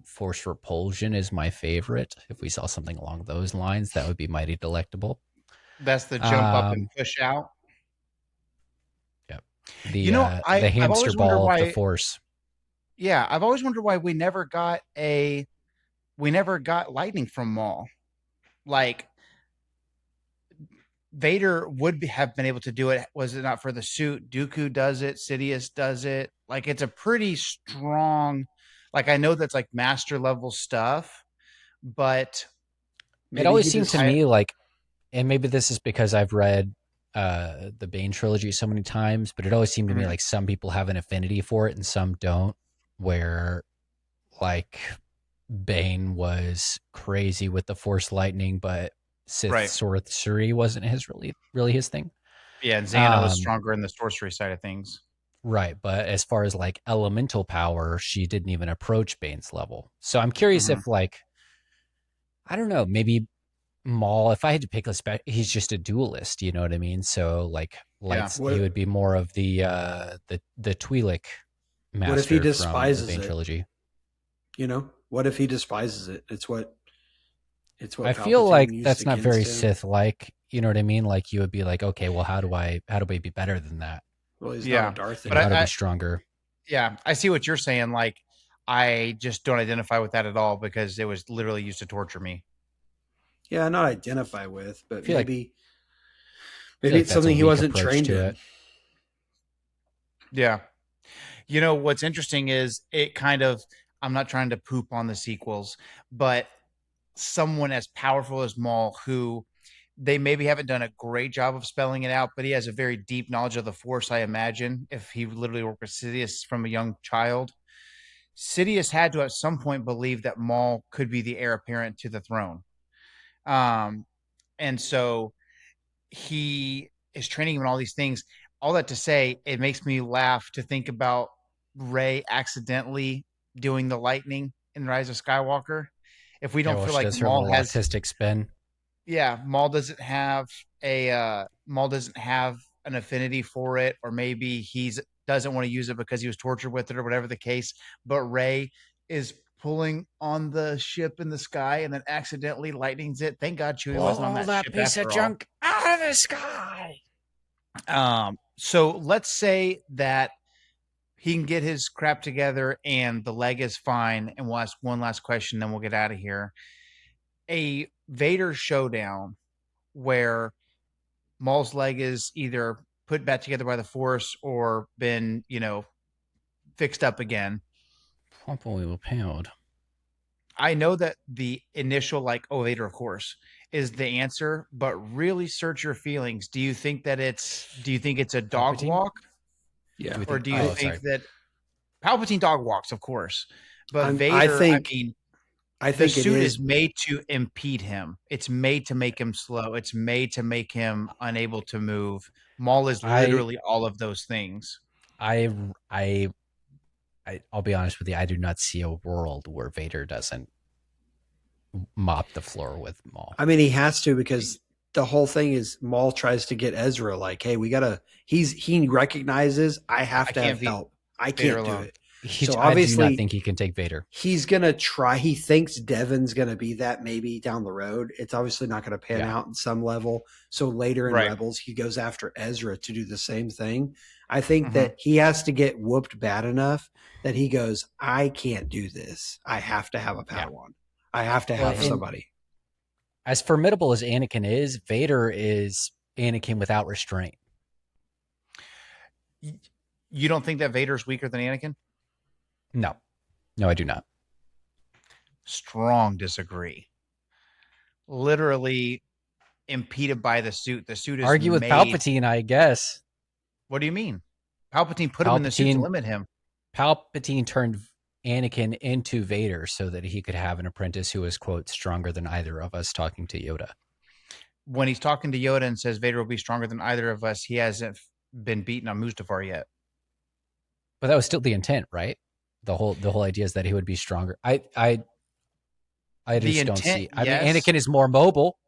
Speaker 3: Force Repulsion is my favorite. If we saw something along those lines, that would be mighty delectable.
Speaker 2: That's the jump up and push out.
Speaker 3: Yep. The hamster ball of the Force.
Speaker 2: Yeah, I've always wondered why we never got lightning from Maul. Like, Vader would have been able to do it. Was it not for the suit? Dooku does it. Sidious does it. Like, it's a pretty strong, like, I know that's like master level stuff, but
Speaker 3: it always seems to me like, and maybe this is because I've read the Bane trilogy so many times, but it always seemed to me like some people have an affinity for it and some don't, where like Bane was crazy with the Force lightning, but Sith sorcery wasn't really his thing.
Speaker 2: Yeah, and Xana was stronger in the sorcery side of things.
Speaker 3: Right, but as far as like elemental power, she didn't even approach Bane's level. So I'm curious if like, I don't know, maybe Maul, if I had to pick a spec, he's just a duelist, you know what I mean? So like he would be more of the Twi'lek master
Speaker 4: What if he
Speaker 3: from the
Speaker 4: despises
Speaker 3: Bane
Speaker 4: it?
Speaker 3: trilogy.
Speaker 4: You know, what if he despises it? It's what
Speaker 3: I feel like
Speaker 4: Palpatine
Speaker 3: that's
Speaker 4: used
Speaker 3: not very
Speaker 4: against him.
Speaker 3: Sith-like. You know what I mean? Like you would be like, okay, well, how do I be better than that?
Speaker 4: Well, he's
Speaker 2: Yeah,
Speaker 4: not a Darth.
Speaker 2: but
Speaker 3: How to
Speaker 2: I
Speaker 3: be stronger?
Speaker 2: yeah, I see what you're saying. Like, I just don't identify with that at all because it was literally used to torture me.
Speaker 4: Yeah, not identify with, but
Speaker 3: feel like-
Speaker 4: maybe
Speaker 3: feel
Speaker 4: maybe
Speaker 3: like
Speaker 4: it's
Speaker 3: that's a
Speaker 4: something he
Speaker 3: weak
Speaker 4: wasn't
Speaker 3: approach
Speaker 4: trained
Speaker 3: to
Speaker 4: in.
Speaker 3: it.
Speaker 2: Yeah. You know, what's interesting is it kind of, I'm not trying to poop on the sequels, but someone as powerful as Maul, who they maybe haven't done a great job of spelling it out, but he has a very deep knowledge of the Force, I imagine, if he literally worked with Sidious from a young child. Sidious had to at some point believe that Maul could be the heir apparent to the throne. And so he is training him in all these things. All that to say, it makes me laugh to think about Rey accidentally doing the lightning in Rise of Skywalker. If we
Speaker 3: Yeah,
Speaker 2: don't
Speaker 3: well,
Speaker 2: feel
Speaker 3: she
Speaker 2: like
Speaker 3: does her
Speaker 2: Maul
Speaker 3: little
Speaker 2: has,
Speaker 3: autistic spin.
Speaker 2: yeah, Maul doesn't have an affinity for it, or maybe he's doesn't want to use it because he was tortured with it or whatever the case. But Rey is pulling on the ship in the sky and then accidentally lightnings it. Thank God Chewie wasn't on that ship after all.
Speaker 3: out of the sky.
Speaker 2: So let's say that he can get his crap together and the leg is fine. And we'll ask one last question, then we'll get out of here. A Vader showdown where Maul's leg is either put back together by the Force or been, fixed up again.
Speaker 3: Probably will pound.
Speaker 2: I know that the initial, like, oh, Vader, of course, is the answer, but really search your feelings. Do you think it's a dog
Speaker 3: Palpatine?
Speaker 2: walk?
Speaker 4: Yeah,
Speaker 2: Or do you think that Palpatine dog walks, of course, but Vader,
Speaker 4: I
Speaker 2: the
Speaker 4: think it
Speaker 2: suit
Speaker 4: is.
Speaker 2: is made to impede him. It's made to make him slow. It's made to make him unable to move. Maul is literally all of those things.
Speaker 3: I'll be honest with you. I do not see a world where Vader doesn't mop the floor with Maul.
Speaker 4: I mean, he has to, because the whole thing is Maul tries to get Ezra like, hey, he recognizes I have to have help. I can't do it. So obviously,
Speaker 3: I do not think he can take Vader.
Speaker 4: He's going to try. He thinks Devin's going to be that maybe down the road. It's obviously not going to pan out in some level. So later in Rebels, he goes after Ezra to do the same thing. I think that he has to get whooped bad enough that he goes, I can't do this. I have to have a Padawan. I have to have somebody.
Speaker 3: As formidable as Anakin is, Vader is Anakin without restraint.
Speaker 2: You don't think that Vader's weaker than Anakin?
Speaker 3: No, I do not.
Speaker 2: Strong disagree. Literally impeded by the suit. The suit is
Speaker 3: argue with Palpatine, I guess.
Speaker 2: What do you mean? Palpatine put him in the suit to limit him.
Speaker 3: Palpatine turned Anakin into Vader so that he could have an apprentice who was, quote, stronger than either of us, talking to Yoda.
Speaker 2: When he's talking to Yoda and says Vader will be stronger than either of us, he hasn't been beaten on Mustafar yet.
Speaker 3: But that was still the intent, right? The whole idea is that he would be stronger. I just don't see. I mean, Anakin is more mobile.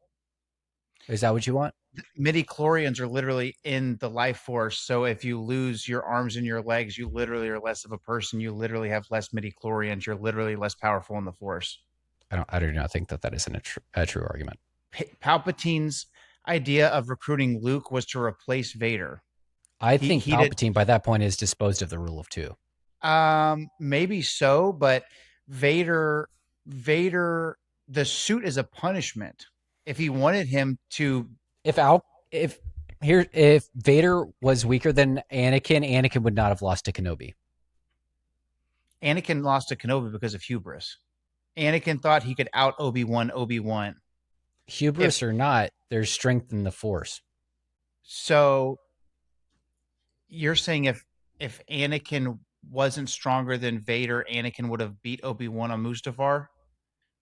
Speaker 3: Is that what you want?
Speaker 2: Midi-chlorians are literally in the life force. So if you lose your arms and your legs, you literally are less of a person. You literally have less midi-chlorians. You're literally less powerful in the force.
Speaker 3: I do not think that isn't a true argument.
Speaker 2: Palpatine's idea of recruiting Luke was to replace Vader.
Speaker 3: I think Palpatine by that point is disposed of the rule of two.
Speaker 2: Maybe so, but Vader, the suit is a punishment. If he wanted him to,
Speaker 3: if Vader was weaker than Anakin would not have lost to Kenobi.
Speaker 2: Anakin lost to Kenobi because of hubris. Anakin thought he could out Obi-Wan.
Speaker 3: Hubris or not, there's strength in the Force.
Speaker 2: So you're saying if Anakin wasn't stronger than Vader, Anakin would have beat Obi-Wan on Mustafar,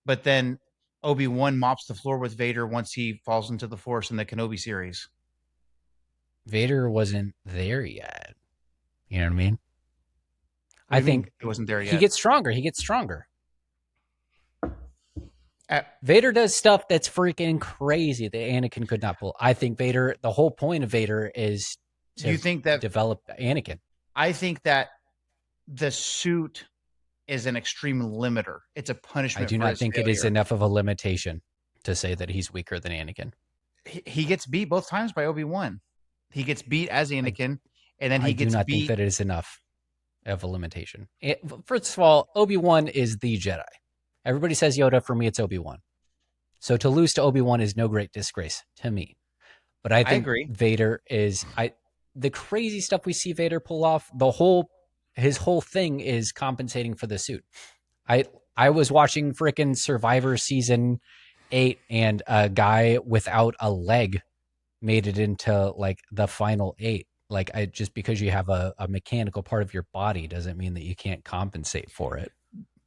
Speaker 2: but then Obi-Wan mops the floor with Vader once he falls into the Force in the Kenobi series.
Speaker 3: Vader wasn't there yet. You know what I mean?
Speaker 2: I think it wasn't there yet.
Speaker 3: He gets stronger. Vader does stuff that's freaking crazy that Anakin could not pull. I think the whole point of Vader is to develop Anakin.
Speaker 2: I think that the suit is an extreme limiter. It's a punishment.
Speaker 3: I do
Speaker 2: for
Speaker 3: not
Speaker 2: his
Speaker 3: think
Speaker 2: failure.
Speaker 3: it is enough of a limitation to say that he's weaker than Anakin.
Speaker 2: He gets beat both times by Obi-Wan. He gets beat as Anakin, and then he gets
Speaker 3: I do not think that it is enough of a limitation. First of all, Obi-Wan is the Jedi. Everybody says Yoda. For me, it's Obi-Wan. So to lose to Obi-Wan is no great disgrace to me. But I think
Speaker 2: agree.
Speaker 3: Vader is the crazy stuff we see Vader pull off. His whole thing is compensating for the suit. I was watching frickin' Survivor season 8, and a guy without a leg made it into like the final 8. Like, just because you have a mechanical part of your body doesn't mean that you can't compensate for it.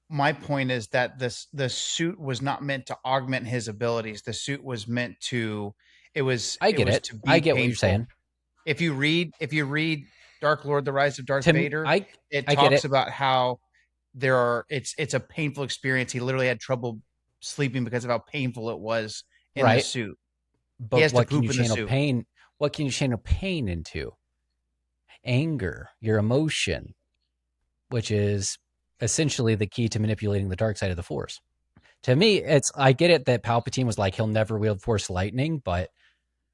Speaker 2: My point is that the suit was not meant to augment his abilities. The suit was meant to.
Speaker 3: I get it.
Speaker 2: To be
Speaker 3: I get
Speaker 2: painful.
Speaker 3: what you're saying.
Speaker 2: If you read Dark Lord: The Rise of Darth Vader, it
Speaker 3: I
Speaker 2: talks about how it's a painful experience. He literally had trouble sleeping because of how painful it was in the suit.
Speaker 3: But what can you channel pain? What can you channel pain into? Anger, your emotion, which is essentially the key to manipulating the dark side of the Force. To me, I get it that Palpatine was like, he'll never wield Force lightning, but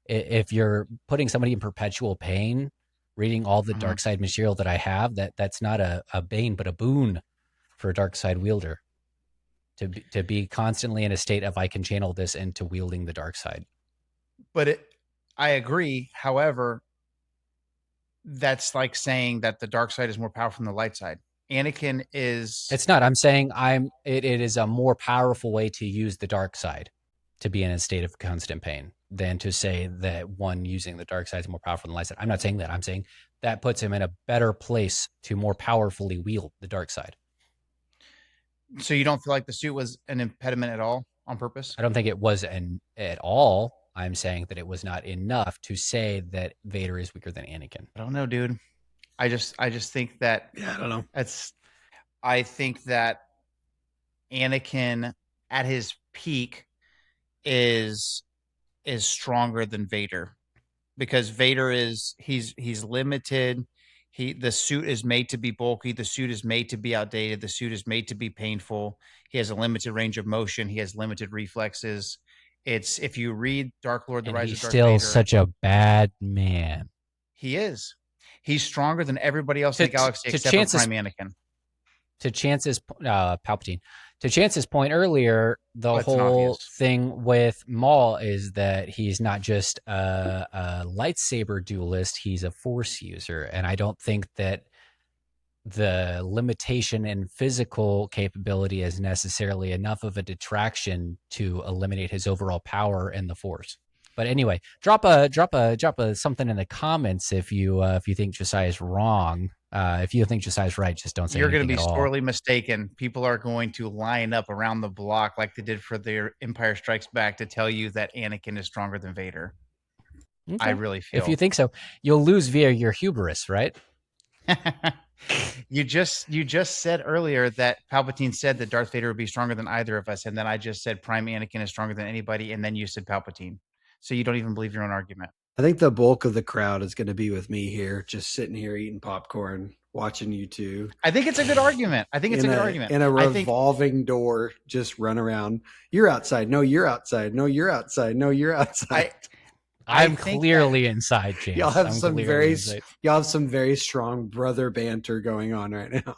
Speaker 3: if you're putting somebody in perpetual pain, reading all the dark side material that I have, that's not a bane, but a boon for a dark side wielder. To be constantly in a state of, I can channel this into wielding the dark side.
Speaker 2: But I agree. However, that's like saying that the dark side is more powerful than the light side. Anakin is.
Speaker 3: It's not. I'm saying it is a more powerful way to use the dark side to be in a state of constant pain than to say that one using the dark side is more powerful than the light side. I'm not saying that. I'm saying that puts him in a better place to more powerfully wield the dark side.
Speaker 2: So you don't feel like the suit was an impediment at all on purpose?
Speaker 3: I don't think it was at all. I'm saying that it was not enough to say that Vader is weaker than Anakin.
Speaker 2: I don't know, dude. I just think that
Speaker 4: I don't know.
Speaker 2: I think that Anakin at his peak is stronger than Vader, because Vader he's limited. The suit is made to be bulky. The suit is made to be outdated. The suit is made to be painful. He has a limited range of motion. He has limited reflexes. If you read Dark Lord: The Rise of Darth Vader,
Speaker 3: he's still such a bad man.
Speaker 2: He is. He's stronger than everybody else in the galaxy except for Prime Anakin.
Speaker 3: To Chance's Palpatine. To Chance's point earlier, the whole thing with Maul is that he's not just a lightsaber duelist, he's a Force user. And I don't think that the limitation in physical capability is necessarily enough of a detraction to eliminate his overall power in the Force. But anyway, drop a something in the comments if you think Josiah is wrong. If you think Josiah's right, just don't say
Speaker 2: You're
Speaker 3: anything.
Speaker 2: You're going to be sorely mistaken. People are going to line up around the block like they did for the Empire Strikes Back to tell you that Anakin is stronger than Vader. Okay. I really feel.
Speaker 3: If you think so, you'll lose via your hubris, right?
Speaker 2: You just said earlier that Palpatine said that Darth Vader would be stronger than either of us, and then I just said Prime Anakin is stronger than anybody, and then you said Palpatine. So you don't even believe your own argument.
Speaker 4: I think the bulk of the crowd is going to be with me here, just sitting here eating popcorn, watching you two.
Speaker 2: I think it's a good argument.
Speaker 4: In a revolving door, just run around. You're outside. No, you're outside. No, you're outside. No, you're outside.
Speaker 3: I'm clearly inside, James.
Speaker 4: Y'all have some very strong brother banter going on right now.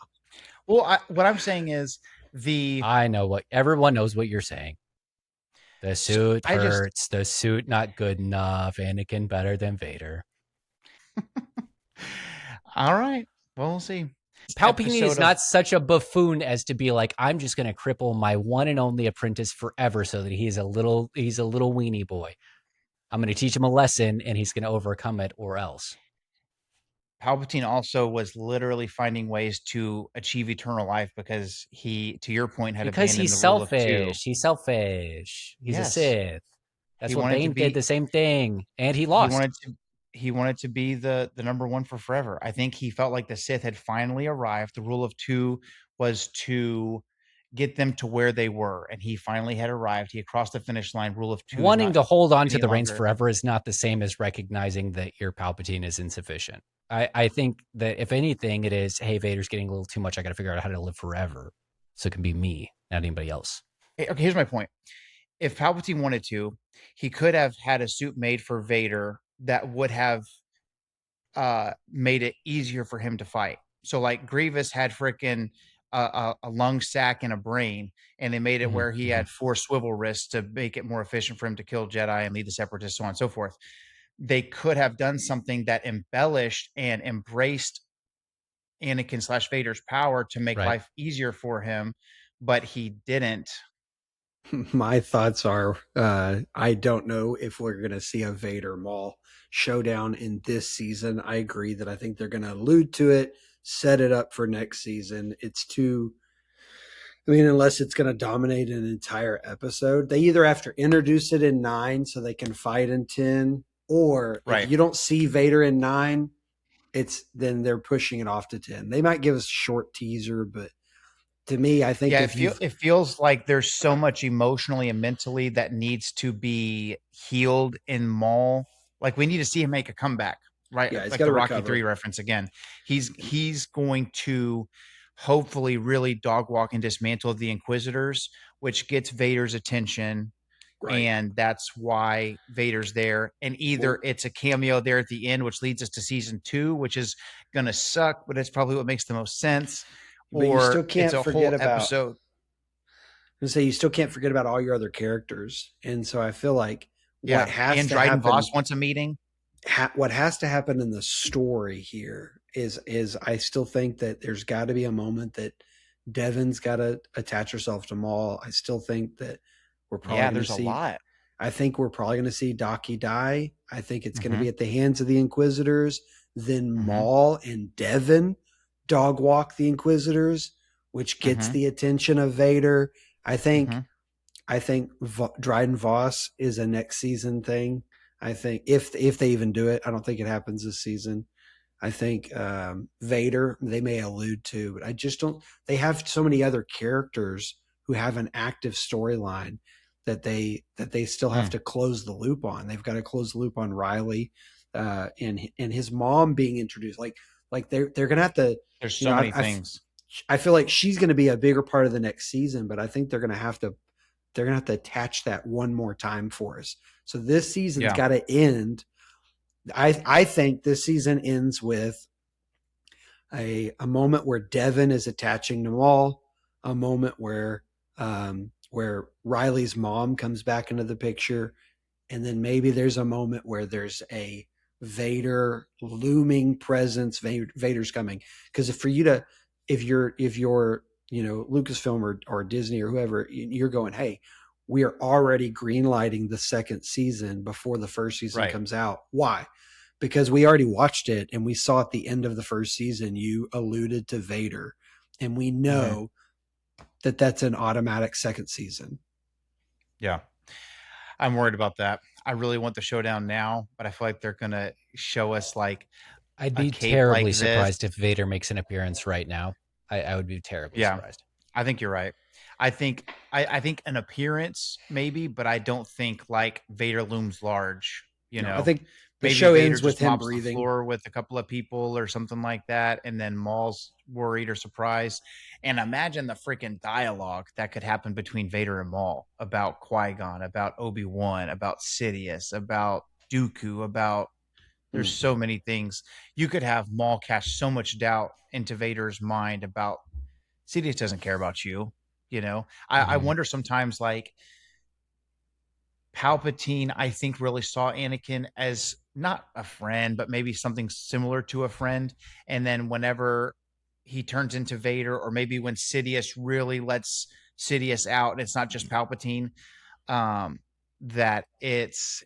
Speaker 2: Well, what I'm saying is
Speaker 3: I know what everyone knows what you're saying. The suit hurts. The suit not good enough. Anakin better than Vader.
Speaker 2: All right. Well, we'll see.
Speaker 3: Palpatine is not such a buffoon as to be like, I'm just going to cripple my one and only apprentice forever so that he's a little weenie boy. I'm going to teach him a lesson and he's going to overcome it or else.
Speaker 2: Palpatine also was literally finding ways to achieve eternal life because he, to your point, had
Speaker 3: because
Speaker 2: abandoned
Speaker 3: he's
Speaker 2: the rule of two.
Speaker 3: He's selfish. He's a Sith. That's what Bane did. The same thing, and he lost.
Speaker 2: He wanted to be the number one for forever. I think he felt like the Sith had finally arrived. The rule of two was to get them to where they were, and he finally had arrived. He had crossed the finish line. Rule of two.
Speaker 3: Wanting to hold on to the reins forever is not the same as recognizing that your Palpatine is insufficient. I think that if anything, it is, hey, Vader's getting a little too much. I got to figure out how to live forever, so it can be me, not anybody else.
Speaker 2: Okay, here's my point. If Palpatine wanted to, he could have had a suit made for Vader that would have made it easier for him to fight. So like Grievous had freaking a lung sac and a brain, and they made it where he had 4 swivel wrists to make it more efficient for him to kill Jedi and lead the Separatists, so on and so forth. They could have done something that embellished and embraced Anakin / Vader's power to make life easier for him, but he didn't.
Speaker 4: My thoughts are I don't know if we're going to see a Vader Maul showdown in this season. I agree that I think they're going to allude to it, set it up for next season. It's too, I mean, unless it's going to dominate an entire episode, they either have to introduce it in 9 so they can fight in 10, or if you don't see Vader in 9, then they're pushing it off to 10. They might give us a short teaser, but to me, I think
Speaker 2: it feels like there's so much emotionally and mentally that needs to be healed in Maul. Like we need to see him make a comeback, right?
Speaker 4: Yeah,
Speaker 2: like the Rocky 3 reference again. He's going to hopefully really dog walk and dismantle the Inquisitors, which gets Vader's attention. And that's why Vader's there. And either it's a cameo there at the end, which leads us to season 2, which is going to suck, but it's probably what makes the most sense.
Speaker 4: But you still can't
Speaker 2: it's a
Speaker 4: forget
Speaker 2: whole
Speaker 4: about
Speaker 2: episode.
Speaker 4: You still can't forget about all your other characters, and so I feel like what has
Speaker 2: and
Speaker 4: to
Speaker 2: Dryden
Speaker 4: happen.
Speaker 2: Voss wants a meeting.
Speaker 4: What has to happen in the story here is I still think that there's got to be a moment that Devon's got to attach herself to Maul. I still think that we're probably going to see
Speaker 2: a lot.
Speaker 4: I think we're probably going to see Daki die. I think it's going to be at the hands of the Inquisitors. Then Maul and Devon dog walk the Inquisitors, which gets the attention of Vader. I think Dryden Voss is a next season thing. I think if they even do it, I don't think it happens this season. I think Vader they may allude to, but I just don't. They have so many other characters who have an active storyline that they still have to close the loop on. They've got to close the loop on Riley and his mom being introduced. Like they're gonna have to.
Speaker 2: There's so many things.
Speaker 4: I feel like she's going to be a bigger part of the next season, but I think they're going to have to attach that one more time for us. So this season's got to end. I think this season ends with a moment where Devon is attaching to Maul, a moment where Riley's mom comes back into the picture, and then maybe there's a moment where there's a Vader looming presence. Vader's coming, because if you're Lucasfilm or Disney or whoever, you're going, hey, we are already greenlighting the second season before the first season comes out. Why? Because we already watched it and we saw at the end of the first season you alluded to Vader, and we know that that's an automatic second season.
Speaker 2: Yeah. I'm worried about that. I really want the showdown now, but I feel like they're going to show us like
Speaker 3: I'd be terribly surprised if Vader makes an appearance right now. I would be terribly surprised.
Speaker 2: I think you're right. I think an appearance maybe, but I don't think like Vader looms large. You know,
Speaker 4: I think the
Speaker 2: maybe
Speaker 4: show
Speaker 2: Vader
Speaker 4: ends with
Speaker 2: just
Speaker 4: him
Speaker 2: mops the
Speaker 4: breathing
Speaker 2: floor with a couple of people or something like that, and then Maul's worried or surprised. And imagine the freaking dialogue that could happen between Vader and Maul about Qui-Gon, about Obi-Wan, about Sidious, about Dooku, about there's so many things. You could have Maul cast so much doubt into Vader's mind about Sidious doesn't care about you. You know, I wonder sometimes like Palpatine, I think, really saw Anakin as not a friend, but maybe something similar to a friend. And then whenever he turns into Vader, or maybe when Sidious really lets Sidious out, and it's not just Palpatine, that it's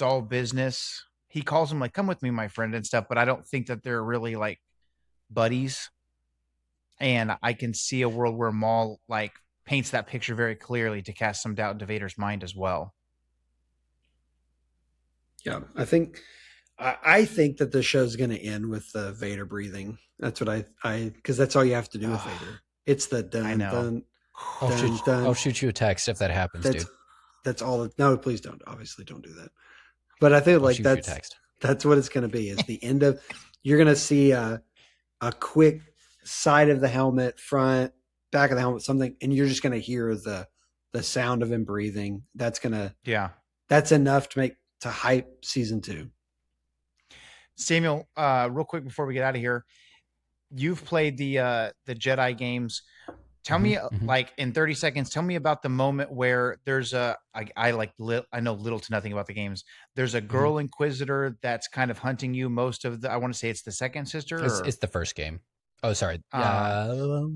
Speaker 2: all business. He calls him like, come with me, my friend, and stuff, but I don't think that they're really like buddies. And I can see a world where Maul like paints that picture very clearly to cast some doubt into Vader's mind as well.
Speaker 4: Yeah, I think that the show's going to end with Vader breathing. That's what because that's all you have to do with Vader. It's the dun,
Speaker 2: I know.
Speaker 4: Dun,
Speaker 3: I'll shoot you a text if that happens, dude.
Speaker 4: That's all. No, please don't. Obviously, don't do that. But I think like that's what it's going to be. Is the end of you're gonna see a quick side of the helmet, front, back of the helmet, something, and you're just gonna hear the sound of him breathing. That's enough to hype season 2.
Speaker 2: Samuel, real quick before we get out of here, you've played the Jedi games. Tell me, like in 30 seconds, tell me about the moment where there's I know little to nothing about the games. There's a girl Inquisitor that's kind of hunting you most of I want to say it's the second sister.
Speaker 3: It's the first game. Oh, sorry. Let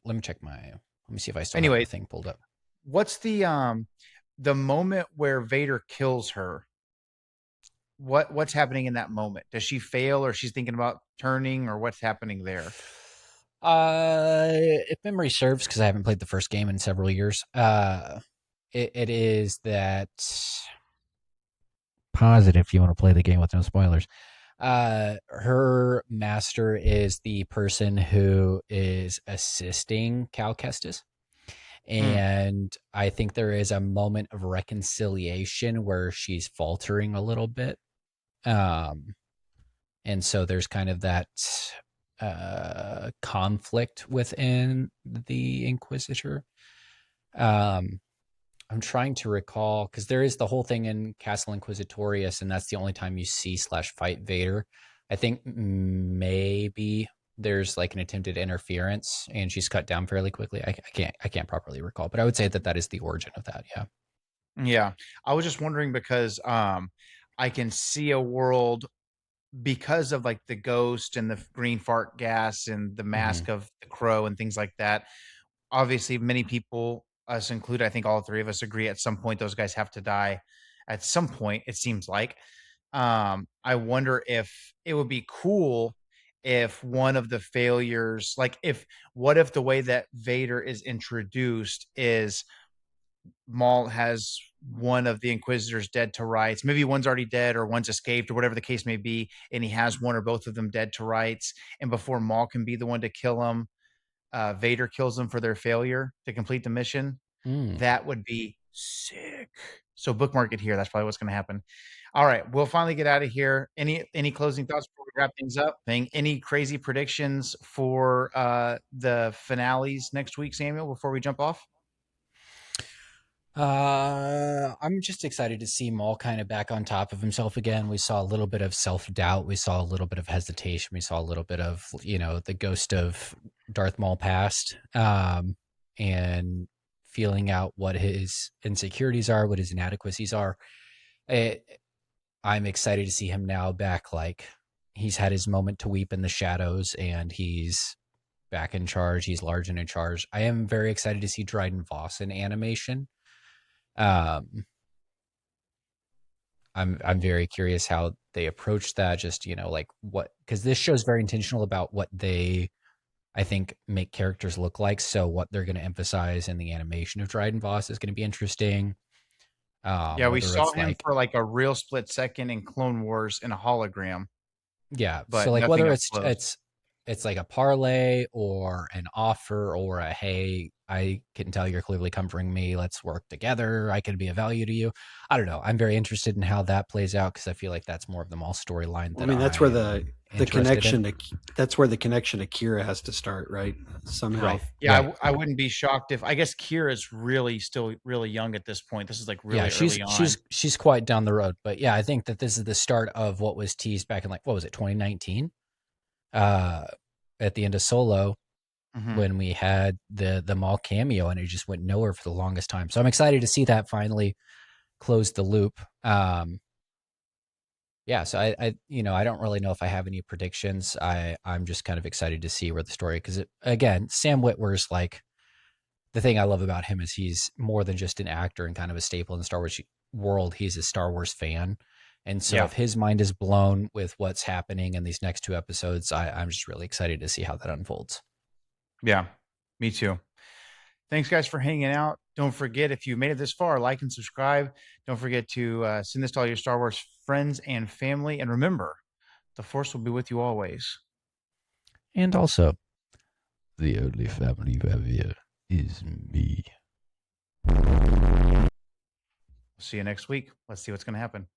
Speaker 3: me check let me see if I still have the thing pulled up.
Speaker 2: What's the moment where Vader kills her? What's happening in that moment? Does she fail, or she's thinking about turning, or what's happening there?
Speaker 3: If memory serves, because I haven't played the first game in several years, it is that positive if you want to play the game with no spoilers. Her master is the person who is assisting Cal Kestis. And I think there is a moment of reconciliation where she's faltering a little bit. And so there's kind of that conflict within the Inquisitor. I'm trying to recall, because there is the whole thing in Castle Inquisitorius, and that's the only time you see / fight Vader. I think maybe there's like an attempted interference, and she's cut down fairly quickly. I can't properly recall, but I would say that is the origin of that. Yeah.
Speaker 2: Yeah, I was just wondering because I can see a world because of like the ghost and the green fart gas and the mask of the crow and things like that. Obviously, many people, us included, I think all three of us agree at some point those guys have to die. At some point, it seems like. I wonder if it would be cool if one of the failures, what if the way that Vader is introduced is Maul has one of the Inquisitors dead to rights. Maybe one's already dead or one's escaped or whatever the case may be, and he has one or both of them dead to rights. And before Maul can be the one to kill him, Vader kills them for their failure to complete the mission. That would be sick. So bookmark it here. That's probably what's going to happen. All right, we'll finally get out of here. Any closing thoughts before we wrap things up? Any crazy predictions for the finales next week, Samuel, before we jump off?
Speaker 3: I'm just excited to see Maul kind of back on top of himself again. We saw a little bit of self-doubt. We saw a little bit of hesitation. We saw a little bit of, the ghost of Darth Maul past, and feeling out what his insecurities are, what his inadequacies are. I'm excited to see him now back. Like, he's had his moment to weep in the shadows, and he's back in charge. He's large and in charge. I am very excited to see Dryden Voss in animation. I'm very curious how they approach that. Just, because this show is very intentional about what they, I think, make characters look like. So what they're going to emphasize in the animation of Dryden Voss is going to be interesting.
Speaker 2: Yeah, we saw him for like a real split second in Clone Wars in a hologram.
Speaker 3: Yeah,
Speaker 2: but
Speaker 3: so like whether it's like a parlay or an offer or a, hey, I can tell you're clearly comforting me, let's work together, I can be of value to you. I don't know. I'm very interested in how that plays out, because I feel like that's more of the Maul storyline.
Speaker 4: That's where the connection to Kira has to start, right? Somehow.
Speaker 2: Right. Yeah, right. I wouldn't be shocked if, I guess Kira's still really young at this point. This is like really early on.
Speaker 3: She's quite down the road, but yeah, I think that this is the start of what was teased back in 2019, at the end of Solo, when we had the Maul cameo, and it just went nowhere for the longest time. So I'm excited to see that finally close the loop. Yeah, so I don't really know if I have any predictions. I'm just kind of excited to see where the story, because again, Sam Witwer's like, the thing I love about him is he's more than just an actor and kind of a staple in the Star Wars world. He's a Star Wars fan. And so if his mind is blown with what's happening in these next 2 episodes, I'm just really excited to see how that unfolds.
Speaker 2: Yeah, me too. Thanks, guys, for hanging out. Don't forget, if you made it this far, like and subscribe. Don't forget to send this to all your Star Wars friends and family. And remember, the Force will be with you always.
Speaker 3: And also, the only family you have here is me.
Speaker 2: See you next week. Let's see what's going to happen.